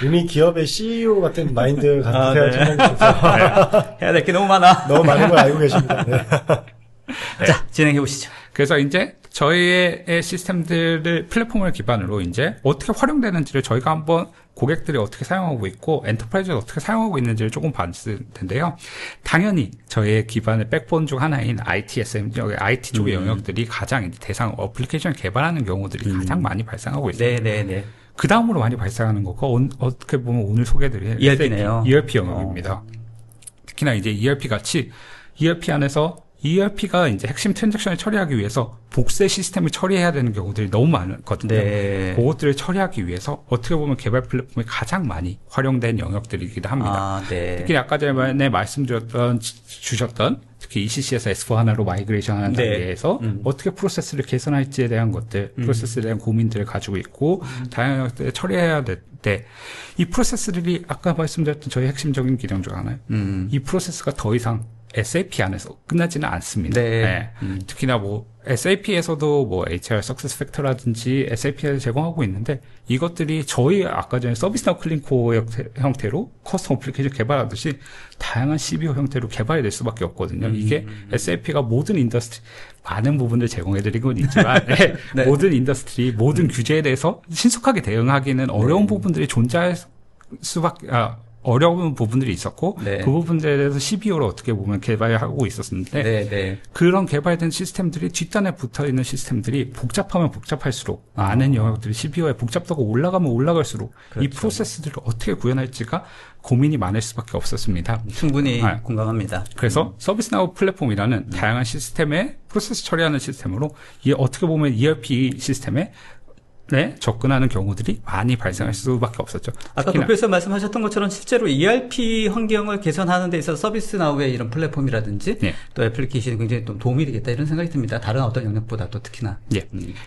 이미 기업의 CEO 같은 마인드 같으세요. 해야 될 게 너무 많아. 너무 많은 걸 알고 계십니다. 네. 자, 진행해 보시죠. 그래서 이제 저희의 시스템들을 플랫폼을 기반으로 이제 어떻게 활용되는지를 저희가 한번 고객들이 어떻게 사용하고 있고 엔터프라이즈가 어떻게 사용하고 있는지를 조금 봤을 텐데요. 당연히 저희의 기반의 백본 중 하나인 ITSM, IT 쪽의 영역들이 가장 이제 대상 어플리케이션 개발하는 경우들이 가장 많이 발생하고 있습니다. 네네네. 그 다음으로 많이 발생하는 거가 어떻게 보면 오늘 소개드릴 ERP네요. ERP 영역입니다. 특히나 이제 ERP 같이 ERP 안에서 ERP가 이제 핵심 트랜잭션을 처리하기 위해서 복세 시스템을 처리해야 되는 경우들이 너무 많거든요. 네. 그것들을 처리하기 위해서 어떻게 보면 개발 플랫폼이 가장 많이 활용된 영역들이기도 합니다. 네. 특히 아까 전에 주셨던 특히 ECC에서 S4HANA로 마이그레이션 하는 단계에서 어떻게 프로세스를 개선할지에 대한 것들, 프로세스에 대한 고민들을 가지고 있고 다양한 것들을 처리해야 될 때 이 프로세스들이 아까 말씀드렸던 저희 핵심적인 기능 중 하나예요. 이 프로세스가 더 이상 SAP 안에서 끝나지는 않습니다. 네. 특히나 뭐 SAP에서도 뭐 HR Success Factor라든지 SAP에서 제공하고 있는데 이것들이 저희 아까 전에 서비스나우 클린코어 형태로 커스텀 어플리케이션 개발하듯이 다양한 CBO 형태로 개발이 될 수밖에 없거든요. 이게 SAP가 모든 인더스트리 많은 부분을 제공해드리곤 있지만 네. 모든 인더스트리 모든 규제에 대해서 신속하게 대응하기는 어려운 부분들이 존재할 수밖에 어려운 부분들이 있었고 그 부분들에 대해서 CBO를 어떻게 보면 개발하고 있었는데 그런 개발된 시스템들이 뒷단에 붙어있는 시스템들이 복잡하면 복잡할수록 많은 영역들이 CBO에 복잡도가 올라가면 올라갈수록 그렇죠. 이 프로세스들을 어떻게 구현할지가 고민이 많을 수밖에 없었습니다. 충분히 공감합니다. 그래서 서비스나우 플랫폼이라는 다양한 시스템의 프로세스 처리하는 시스템으로 어떻게 보면 ERP 시스템에 접근하는 경우들이 많이 발생할 수밖에 없었죠. 아까 도표에서 말씀하셨던 것처럼 실제로 ERP 환경을 개선하는 데 있어서 서비스나우의 이런 플랫폼이라든지 또 애플리케이션이 굉장히 좀 도움이 되겠다 이런 생각이 듭니다. 다른 어떤 영역보다 또 특히나.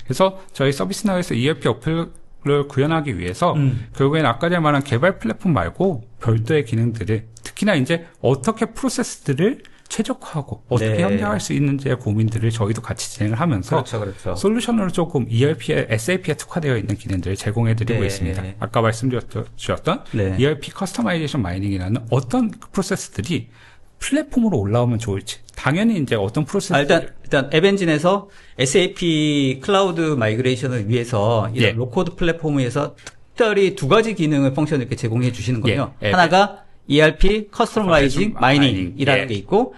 그래서 저희 서비스나우에서 ERP 어플을 구현하기 위해서 결국에는 아까 전에 말한 개발 플랫폼 말고 별도의 기능들을 특히나 이제 어떻게 프로세스들을 최적화하고 어떻게 현대화할 수 있는지의 고민들을 저희도 같이 진행을 하면서 그렇죠. 솔루션으로 조금 ERP에 SAP에 특화되어 있는 기능들을 제공해드리고 있습니다. 아까 말씀드렸던 ERP 커스터마이제이션 마이닝이라는 어떤 프로세스들이 플랫폼으로 올라오면 좋을지 당연히 이제 어떤 프로세스 일단 앱엔진에서 SAP 클라우드 마이그레이션을 위해서 이런 로코드 플랫폼에서 특별히 두 가지 기능을 펑션을 이렇게 제공해 주시는 거예요. 하나가 ERP 커스터마이징 마이닝이라는 게 있고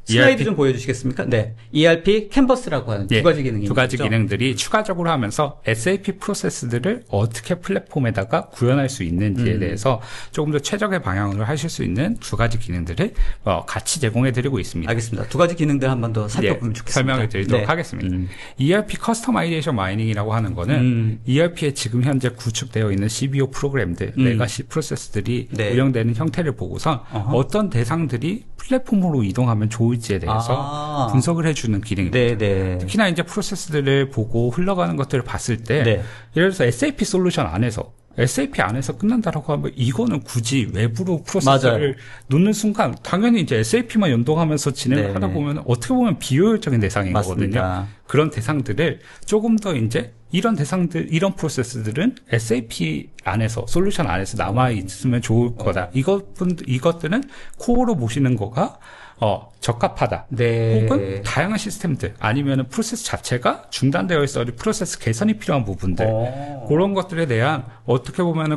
슬라이드 좀 보여주시겠습니까? ERP 캔버스라고 하는 두 가지 기능이 두 가지 기능들이 추가적으로 하면서 SAP 프로세스들을 어떻게 플랫폼에다가 구현할 수 있는지에 대해서 조금 더 최적의 방향으로 하실 수 있는 두 가지 기능들을 같이 제공해드리고 있습니다. 알겠습니다. 두 가지 기능들 한 번 더 살펴보면 좋겠습니다. 설명을 드리도록 하겠습니다. ERP 커스터마이제이션 마이닝이라고 하는 거는 ERP에 지금 현재 구축되어 있는 CBO 프로그램들, 레가시 프로세스들이 운영되는 형태를 보고서 어떤 대상들이 플랫폼으로 이동하면 좋을지에 대해서 분석을 해주는 기능입니다. 특히나 이제 프로세스들을 보고 흘러가는 것들을 봤을 때 예를 들어서 SAP 솔루션 안에서 SAP 안에서 끝난다라고 하면 이거는 굳이 외부로 프로세스를 놓는 순간 당연히 이제 SAP만 연동하면서 진행을 하다 보면 어떻게 보면 비효율적인 대상인 거거든요. 그런 대상들을 조금 더 이제 이런 이런 프로세스들은 SAP 안에서, 솔루션 안에서 남아있으면 좋을 거다. 이것들은 코어로 모시는 거가, 적합하다. 혹은 다양한 시스템들, 아니면은 프로세스 자체가 중단되어 있어 프로세스 개선이 필요한 부분들. 그런 것들에 대한 어떻게 보면은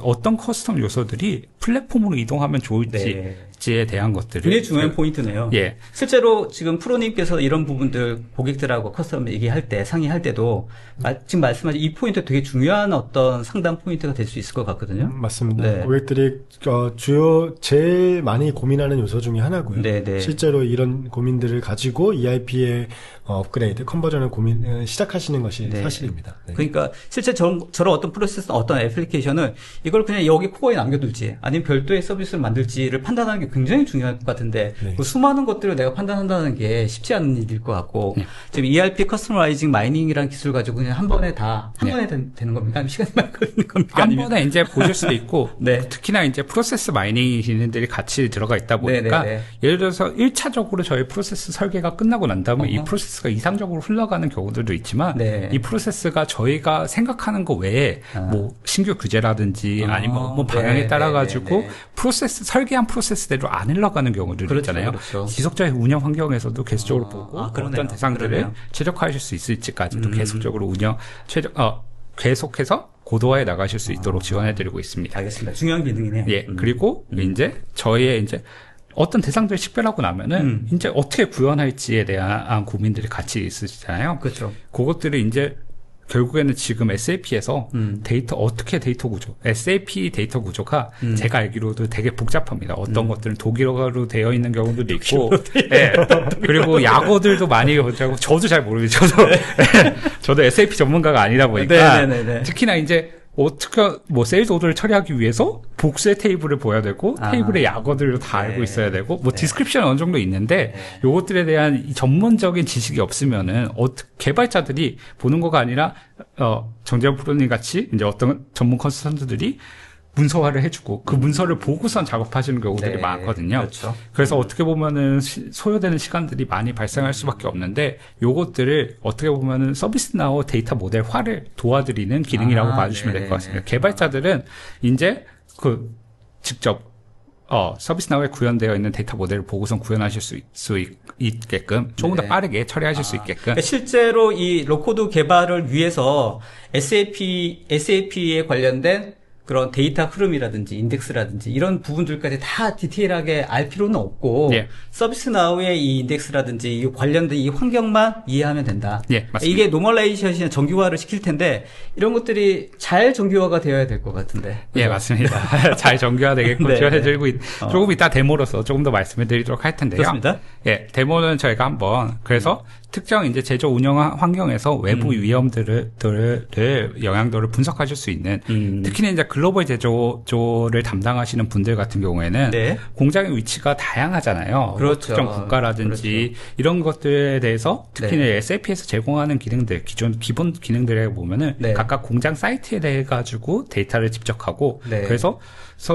어떤 커스텀 요소들이 플랫폼으로 이동하면 좋을지에 대한 것들을. 굉장히 중요한 포인트네요. 실제로 지금 프로님께서 이런 부분들 고객들하고 커스텀 얘기할 때, 상의할 때도 지금 말씀하신 이 포인트 되게 중요한 어떤 상담 포인트가 될 수 있을 것 같거든요. 맞습니다. 고객들이 주요 제일 많이 고민하는 요소 중에 하나고요. 실제로 이런 고민들을 가지고 ERP의 업그레이드, 컨버전을 시작하시는 것이 사실입니다. 그러니까 실제 저런 어떤 프로세스, 어떤 애플리케이션을 이걸 그냥 여기 코어에 남겨둘지 아니면 별도의 서비스를 만들지를 판단하는 게 굉장히 중요할 것 같은데 네. 그 수많은 것들을 내가 판단한다는 게 쉽지 않은 일일 것 같고 지금 ERP 커스터마이징 마이닝이라는 기술 가지고 그냥 한 번에 되는 겁니까? 시간이 많이 걸리는 겁니까? 한 번에 이제 보실 수도 있고 네. 특히나 이제 프로세스 마이닝 기능들이 같이 들어가 있다 보니까 예를 들어서 1차적으로 저희 프로세스 설계가 끝나고 난 다음에 이 프로세스가 이상적으로 흘러가는 경우들도 있지만 이 프로세스가 저희가 생각하는 거 외에 뭐 신규 규제라든지 아니면 뭐 방향에 따라 가지고 프로세스 설계한 프로세스대로 안 흘러가는 경우들이 있잖아요. 그렇죠. 지속적인 운영 환경에서도 계속적으로 보고 어떤 대상들을 최적화하실 수 있을지까지도 계속적으로 계속해서 고도화해 나가실 수 있도록 지원해드리고 있습니다. 알겠습니다. 중요한 기능이네요. 예, 그리고 이제 저희의 이제 어떤 대상들을 식별하고 나면은 이제 어떻게 구현할지에 대한 고민들이 같이 있으시잖아요. 그렇죠. 그것들을 이제 결국에는 지금 SAP에서 어떻게 데이터 구조, SAP 데이터 구조가 제가 알기로도 되게 복잡합니다. 어떤 것들은 독일어로 되어 있는 경우도 있고, 네. 그리고 약어들도 많이 보자고 저도 잘 모르겠어요. 저도 SAP 전문가가 아니다 보니까 특히나 이제 어떻게 뭐 세일즈 오더를 처리하기 위해서 복수의 테이블을 보여야 되고 테이블의 약어들도 다 알고 있어야 되고 뭐 디스크립션 어느 정도 있는데 요것들에 대한 전문적인 지식이 없으면은 개발자들이 보는 거가 아니라 정재현 프로님 같이 이제 어떤 전문 컨설턴트들이 문서화를 해주고 그 문서를 보고선 작업하시는 경우들이 많거든요. 그렇죠. 그래서 어떻게 보면은 소요되는 시간들이 많이 발생할 수밖에 없는데 요것들을 어떻게 보면은 서비스나우 데이터 모델화를 도와드리는 기능이라고 봐주시면 될 것 같습니다. 개발자들은 이제 직접 서비스나우에 구현되어 있는 데이터 모델을 보고선 구현하실 수 있게끔 조금 더 빠르게 처리하실 수 있게끔. 그러니까 실제로 이 로코드 개발을 위해서 SAP에 관련된 그런 데이터 흐름이라든지 인덱스라든지 이런 부분들까지 다 디테일하게 알 필요는 없고 서비스나우의 이 인덱스라든지 이 관련된 이 환경만 이해하면 된다. 맞습니다. 이게 노멀라이제이션 정규화를 시킬 텐데 이런 것들이 잘 정규화가 되어야 될 것 같은데. 그렇죠? 맞습니다. 잘 정규화되게끔 지원해드리고 조금 이따 데모로서 조금 더 말씀해드리도록 할 텐데요. 좋습니다. 데모는 저희가 한번 그래서 특정 이제 제조 운영 환경에서 외부 위험들을 영향도를 분석하실 수 있는 특히나 이제 글로벌 제조를 담당하시는 분들 같은 경우에는 공장의 위치가 다양하잖아요. 그렇죠. 특정 국가라든지 이런 것들에 대해서 특히나 SAP에서 제공하는 기능들 기본 기능들에 보면은 각각 공장 사이트에 대해 가지고 데이터를 집적하고 그래서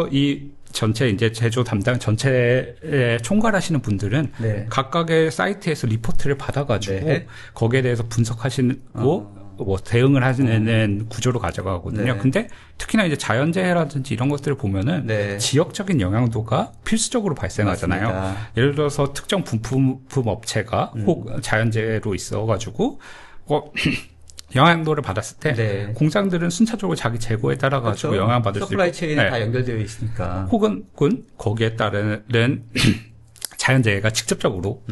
이 전체 이제 제조 담당 전체에 총괄하시는 분들은 각각의 사이트에서 리포트를 받아가지고 거기에 대해서 분석하시고 뭐 대응을 하시는 구조로 가져가거든요. 근데 특히나 이제 자연재해라든지 이런 것들을 보면은 지역적인 영향도가 필수적으로 발생하잖아요. 맞습니다. 예를 들어서 특정 부품 업체가 혹 자연재해로 있어가지고 영향도를 받았을 때 공장들은 순차적으로 자기 재고에 따라 가지고 영향받을 수 있고 서플라이 체인에 다 연결되어 있으니까 혹은 거기에 따른 자연재해가 직접적으로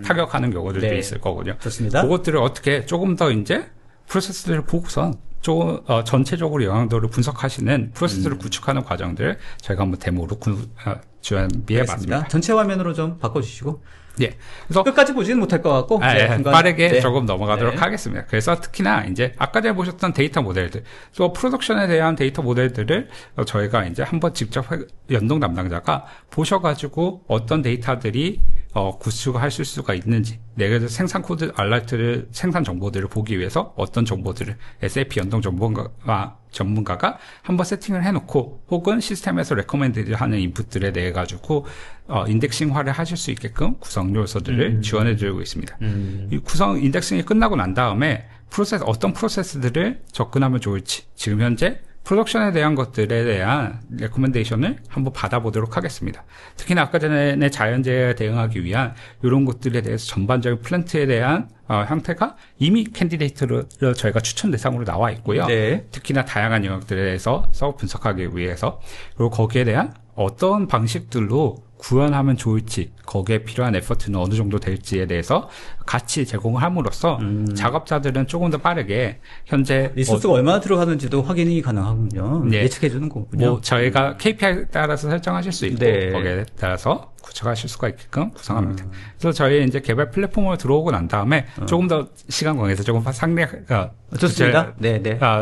타격하는 경우들도 있을 거거든요. 좋습니다. 그것들을 어떻게 조금 더 이제 프로세스들을 보고선 전체적으로 영향도를 분석하시는 프로세스를 구축하는 과정들 저희가 한번 데모로 준비해봤습니다. 전체 화면으로 좀 바꿔주시고. 그래서 끝까지 보지는 못할 것 같고 빠르게 조금 넘어가도록 하겠습니다. 그래서 특히나 이제 아까 전에 보셨던 데이터 모델들, 또 프로덕션에 대한 데이터 모델들을 저희가 이제 한번 직접 연동 담당자가 보셔가지고 어떤 데이터들이 구축하실 수가 있는지, 내가 생산 코드 알라트를 생산 정보들을 보기 위해서 어떤 정보들을 SAP 연동 전문가가 한번 세팅을 해놓고 혹은 시스템에서 레코멘드 하는 인풋들에 대해 가지고 인덱싱화를 하실 수 있게끔 구성 요소들을 지원해드리고 있습니다. 이 구성 인덱싱이 끝나고 난 다음에 어떤 프로세스들을 접근하면 좋을지 지금 현재 프로덕션에 대한 것들에 대한 레코멘데이션을 한번 받아보도록 하겠습니다. 특히나 아까 전에 자연재해에 대응하기 위한 이런 것들에 대해서 전반적인 플랜트에 대한 형태가 이미 캔디데이트로 저희가 추천 대상으로 나와 있고요. 특히나 다양한 영역들에 대해서 분석하기 위해서 그리고 거기에 대한 어떤 방식들로 구현하면 좋을지 거기에 필요한 에포트는 어느 정도 될지에 대해서 같이 제공을 함으로써 작업자들은 조금 더 빠르게 현재 리소스가 얼마나 들어가는지도 확인이 가능하군요. 예측해 주는 거군요. 뭐 저희가 KPI에 따라서 설정하실 수 있고 거기에 따라서 구축하실 수가 있게끔 구성합니다. 그래서 저희 이제 개발 플랫폼으로 들어오고 난 다음에 조금 더 시간 관계에서 조금 좋습니다.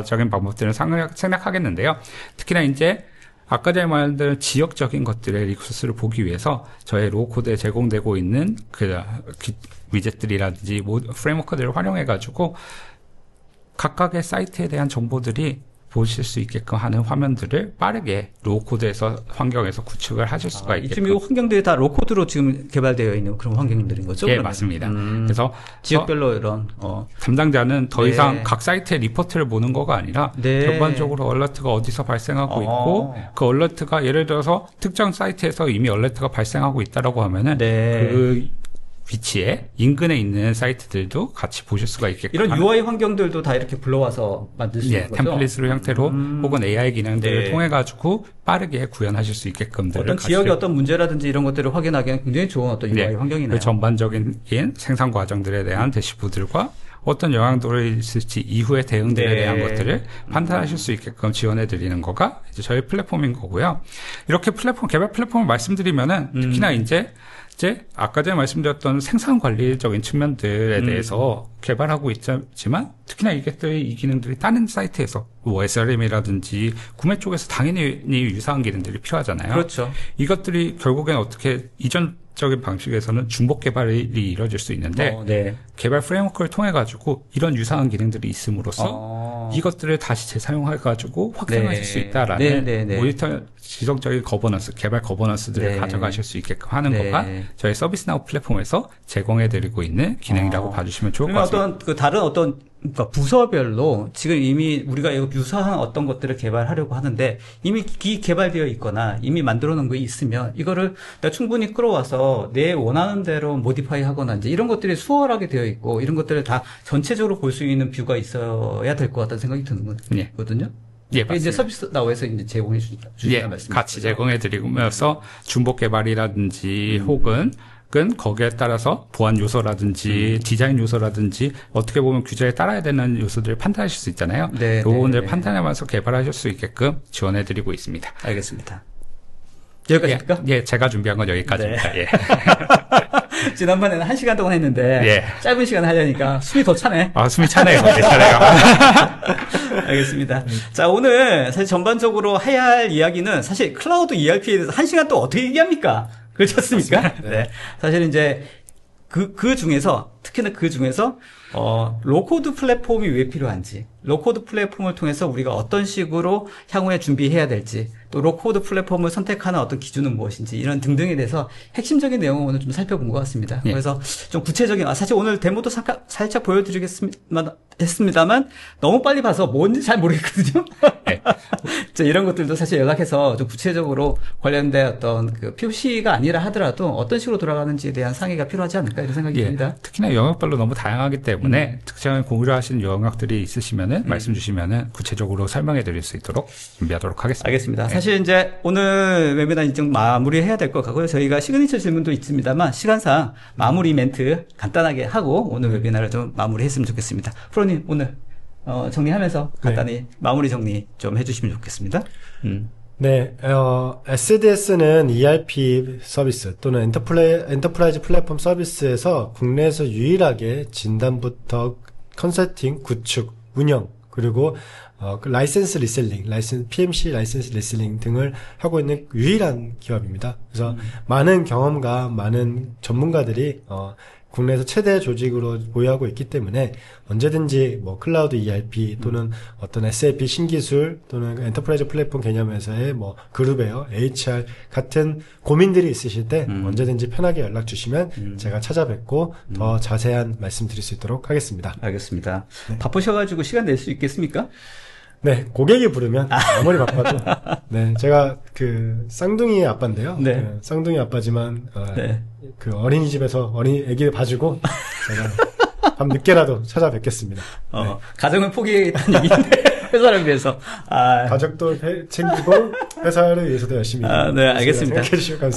적인 방법들을 생략하겠는데요. 특히나 이제 아까 전에 말한 지역적인 것들의 리소스를 보기 위해서 저희 로우코드에 제공되고 있는 위젯들이라든지 프레임워크들을 활용해가지고 각각의 사이트에 대한 정보들이 보실 수 있게끔 하는 화면들을 빠르게 로우코드에서 환경에서 구축을 하실 수가 있게끔. 지금 이 환경들이 다 로우코드로 지금 개발되어 있는 그런 환경들인 거죠? 예, 그러면? 맞습니다. 그래서 지역별로 이런 담당자는 더 이상 각 사이트의 리포트를 보는 거가 아니라 전반적으로 얼러트가 어디서 발생하고 있고 그 얼러트가 예를 들어서 특정 사이트에서 이미 얼러트가 발생하고 있다라고 하면은 그 위치에 인근에 있는 사이트들도 같이 보실 수가 있게끔 이런 UI 환경들도 다 이렇게 불러와서 만들 수 있는 거죠? 템플릿으로 형태로 혹은 AI 기능들을 통해 가지고 빠르게 구현하실 수 있게끔 어떤 지역의 어떤 문제라든지 이런 것들을 확인하기에는 굉장히 좋은 어떤 UI 환경이네요. 그 전반적인 생산 과정들에 대한 대시보드들과 어떤 영향도를 있을지 이후의 대응들에 대한 것들을 판단하실 수 있게끔 지원해 드리는 거가 이제 저희 플랫폼인 거고요. 이렇게 개발 플랫폼을 말씀드리면은 특히나 이제 아까 전에 말씀드렸던 생산 관리적인 측면들에 대해서 개발하고 있지만 특히나 이 기능들이 다른 사이트에서 SRM이라든지 구매 쪽에서 당연히 유사한 기능들이 필요하잖아요. 그렇죠. 이것들이 결국엔 어떻게 이전적인 방식에서는 중복 개발이 이루어질 수 있는데 개발 프레임워크를 통해 가지고 이런 유사한 기능들이 있음으로써 이것들을 다시 재사용해가지고 확장하실 수 있다라는 모니터 지속적인 개발 거버넌스들을 가져가실 수 있게끔 하는 거가 저희 서비스나우 플랫폼에서 제공해드리고 있는 기능이라고 봐주시면 좋을 것 같습니다. 다른 그러니까 부서별로 지금 이미 우리가 유사한 어떤 것들을 개발하려고 하는데 이미 개발되어 있거나 이미 만들어 놓은 게 있으면 이거를 내가 충분히 끌어와서 내 원하는 대로 모디파이 하거나 이제 이런 것들이 수월하게 되어 있고 이런 것들을 다 전체적으로 볼 수 있는 뷰가 있어야 될 것 같다는 생각이 드는 거거든요. 예, 맞습니다. 이제 서비스 나오에서 이제 제공해 주시는 말씀. 같이 제공해 드리면서 중복 개발이라든지 혹은 거기에 따라서 보안 요소라든지 디자인 요소라든지 어떻게 보면 규제에 따라야 되는 요소들을 판단하실 수 있잖아요. 그 부분을 판단하면서 개발하실 수 있게끔 지원해 드리고 있습니다. 알겠습니다. 여기까지입니까? 제가 준비한 건 여기까지입니다. 지난번에는 1시간 동안 했는데 짧은 시간 하려니까 숨이 더 차네. 숨이 차네요. 차네요. 알겠습니다. 자, 오늘 사실 전반적으로 해야 할 이야기는 사실 클라우드 ERP에 대해서 1시간 동안 어떻게 얘기합니까? 그렇지 않습니까? 사실 이제 그 중에서 특히나 그 중에서 로코드 플랫폼이 왜 필요한지, 로코드 플랫폼을 통해서 우리가 어떤 식으로 향후에 준비해야 될지, 또 로코드 플랫폼을 선택하는 어떤 기준은 무엇인지 이런 등등에 대해서 핵심적인 내용을 오늘 좀 살펴본 것 같습니다. 그래서 좀 구체적인 사실 오늘 데모도 살짝 보여드리겠습니다만 너무 빨리 봐서 뭔지 잘 모르겠거든요. 이런 것들도 사실 연락해서 좀 구체적으로 관련된 어떤 그 POC가 아니라 하더라도 어떤 식으로 돌아가는지에 대한 상의가 필요하지 않을까 이런 생각이 듭니다. 특히나 영역별로 너무 다양하기 때문에 특정한 고려하시는 영역들이 있으시면은 말씀 주시면은 구체적으로 설명해 드릴 수 있도록 준비하도록 하겠습니다. 알겠습니다. 사실 이제 오늘 웨비나 이제 마무리해야 될 것 같고요. 저희가 시그니처 질문도 있습니다만 시간상 마무리 멘트 간단하게 하고 오늘 웨비나를 좀 마무리했으면 좋겠습니다. 프로님 오늘 정리하면서 간단히 마무리 정리 좀 해주시면 좋겠습니다. SDS는 ERP 서비스 또는 엔터프라이즈 플랫폼 서비스에서 국내에서 유일하게 진단부터 컨설팅, 구축, 운영, 그리고 라이센스 리셀링, PMC 라이센스 리셀링 등을 하고 있는 유일한 기업입니다. 그래서 많은 경험과 많은 전문가들이 국내에서 최대 조직으로 보유하고 있기 때문에 언제든지 클라우드 ERP 또는 어떤 SAP 신기술 또는 엔터프라이즈 플랫폼 개념에서의 그룹웨어, HR 같은 고민들이 있으실 때 언제든지 편하게 연락 주시면 제가 찾아뵙고 더 자세한 말씀 드릴 수 있도록 하겠습니다. 알겠습니다. 바쁘셔가지고 시간 낼 수 있겠습니까? 네, 고객이 부르면 아무리 바빠도 제가 쌍둥이 아빠인데요. 쌍둥이 아빠지만 어린이집에서 애기를 봐주고 제가 밤 늦게라도 찾아뵙겠습니다. 가정을 포기했다는 얘기인데 회사를 위해서 가족도 챙기고 회사를 위해서도 열심히 알겠습니다.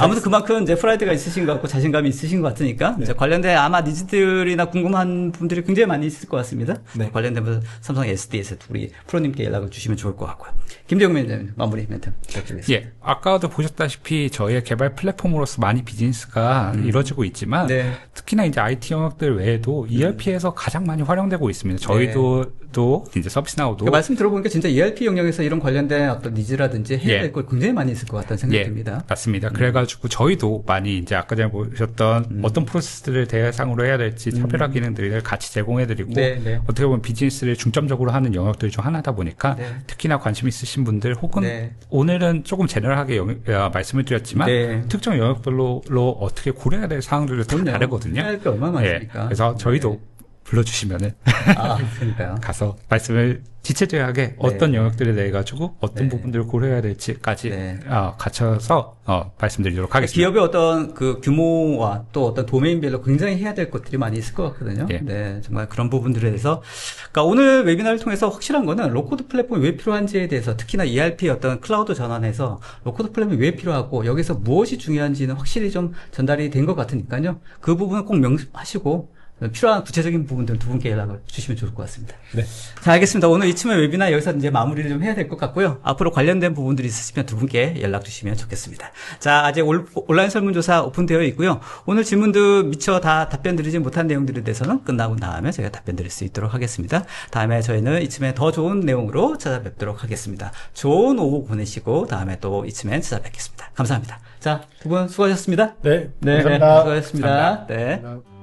아무튼 그만큼 이제 프라이드가 있으신 것 같고 자신감이 있으신 것 같으니까 이제 관련된 아마 니즈들이나 궁금한 분들이 굉장히 많이 있을 것 같습니다. 관련된 삼성 SDS 우리 프로님께 연락을 주시면 좋을 것 같고요. 김대웅 매니저님 마무리 멘트 부탁드리겠습니다. 아까도 보셨다시피 저희의 개발 플랫폼으로서 많이 비즈니스가 이루어지고 있지만 특히나 이제 IT 영역들 외에도 ERP에서 가장 많이 활용되고 있습니다. 저희도 이제 서비스나우도 들어보니까 진짜 ERP 영역에서 이런 관련된 어떤 니즈라든지 해야 될 걸 굉장히 많이 있을 것 같다는 생각이 듭니다. 맞습니다. 그래가지고 저희도 많이 이제 아까 전에 보셨던 어떤 프로세스들을 대상으로 해야 될지 차별화 기능들을 같이 제공해드리고 어떻게 보면 비즈니스를 중점적으로 하는 영역들 중 하나다 보니까 특히나 관심 있으신 분들 혹은 오늘은 조금 제너럴하게 말씀을 드렸지만 특정 영역별로 어떻게 고려해야 될 사항들도 다 다르거든요. 해야 할 게 얼마나 많습니까? 그래서 저희도 불러주시면은 가서 말씀을 디테일하게 어떤 영역들에 대해 가지고 어떤 부분들을 고려해야 될지까지 갖춰서 말씀드리도록 하겠습니다. 기업의 어떤 그 규모와 또 어떤 도메인별로 굉장히 해야 될 것들이 많이 있을 것 같거든요. 네, 정말 그런 부분들에 대해서 그러니까 오늘 웨비나를 통해서 확실한 거는 로코드 플랫폼이 왜 필요한지에 대해서 특히나 ERP 어떤 클라우드 전환에서 로코드 플랫폼이 왜 필요하고 여기서 무엇이 중요한지는 확실히 좀 전달이 된 것 같으니까요. 그 부분은 꼭 명심하시고 필요한 구체적인 부분들 두 분께 연락을 주시면 좋을 것 같습니다. 네. 자, 알겠습니다. 오늘 이쯤에 웨비나 여기서 이제 마무리를 좀 해야 될 것 같고요. 앞으로 관련된 부분들이 있으시면 두 분께 연락 주시면 좋겠습니다. 자, 아직 온라인 설문조사 오픈되어 있고요. 오늘 질문도 미처 다 답변 드리지 못한 내용들에 대해서는 끝나고 나면 제가 답변 드릴 수 있도록 하겠습니다. 다음에 저희는 이쯤에 더 좋은 내용으로 찾아뵙도록 하겠습니다. 좋은 오후 보내시고 다음에 또 이쯤에 찾아뵙겠습니다. 감사합니다. 자, 두 분 수고하셨습니다. 네. 감사합니다. 수고하셨습니다. 감사합니다. 네. 감사합니다.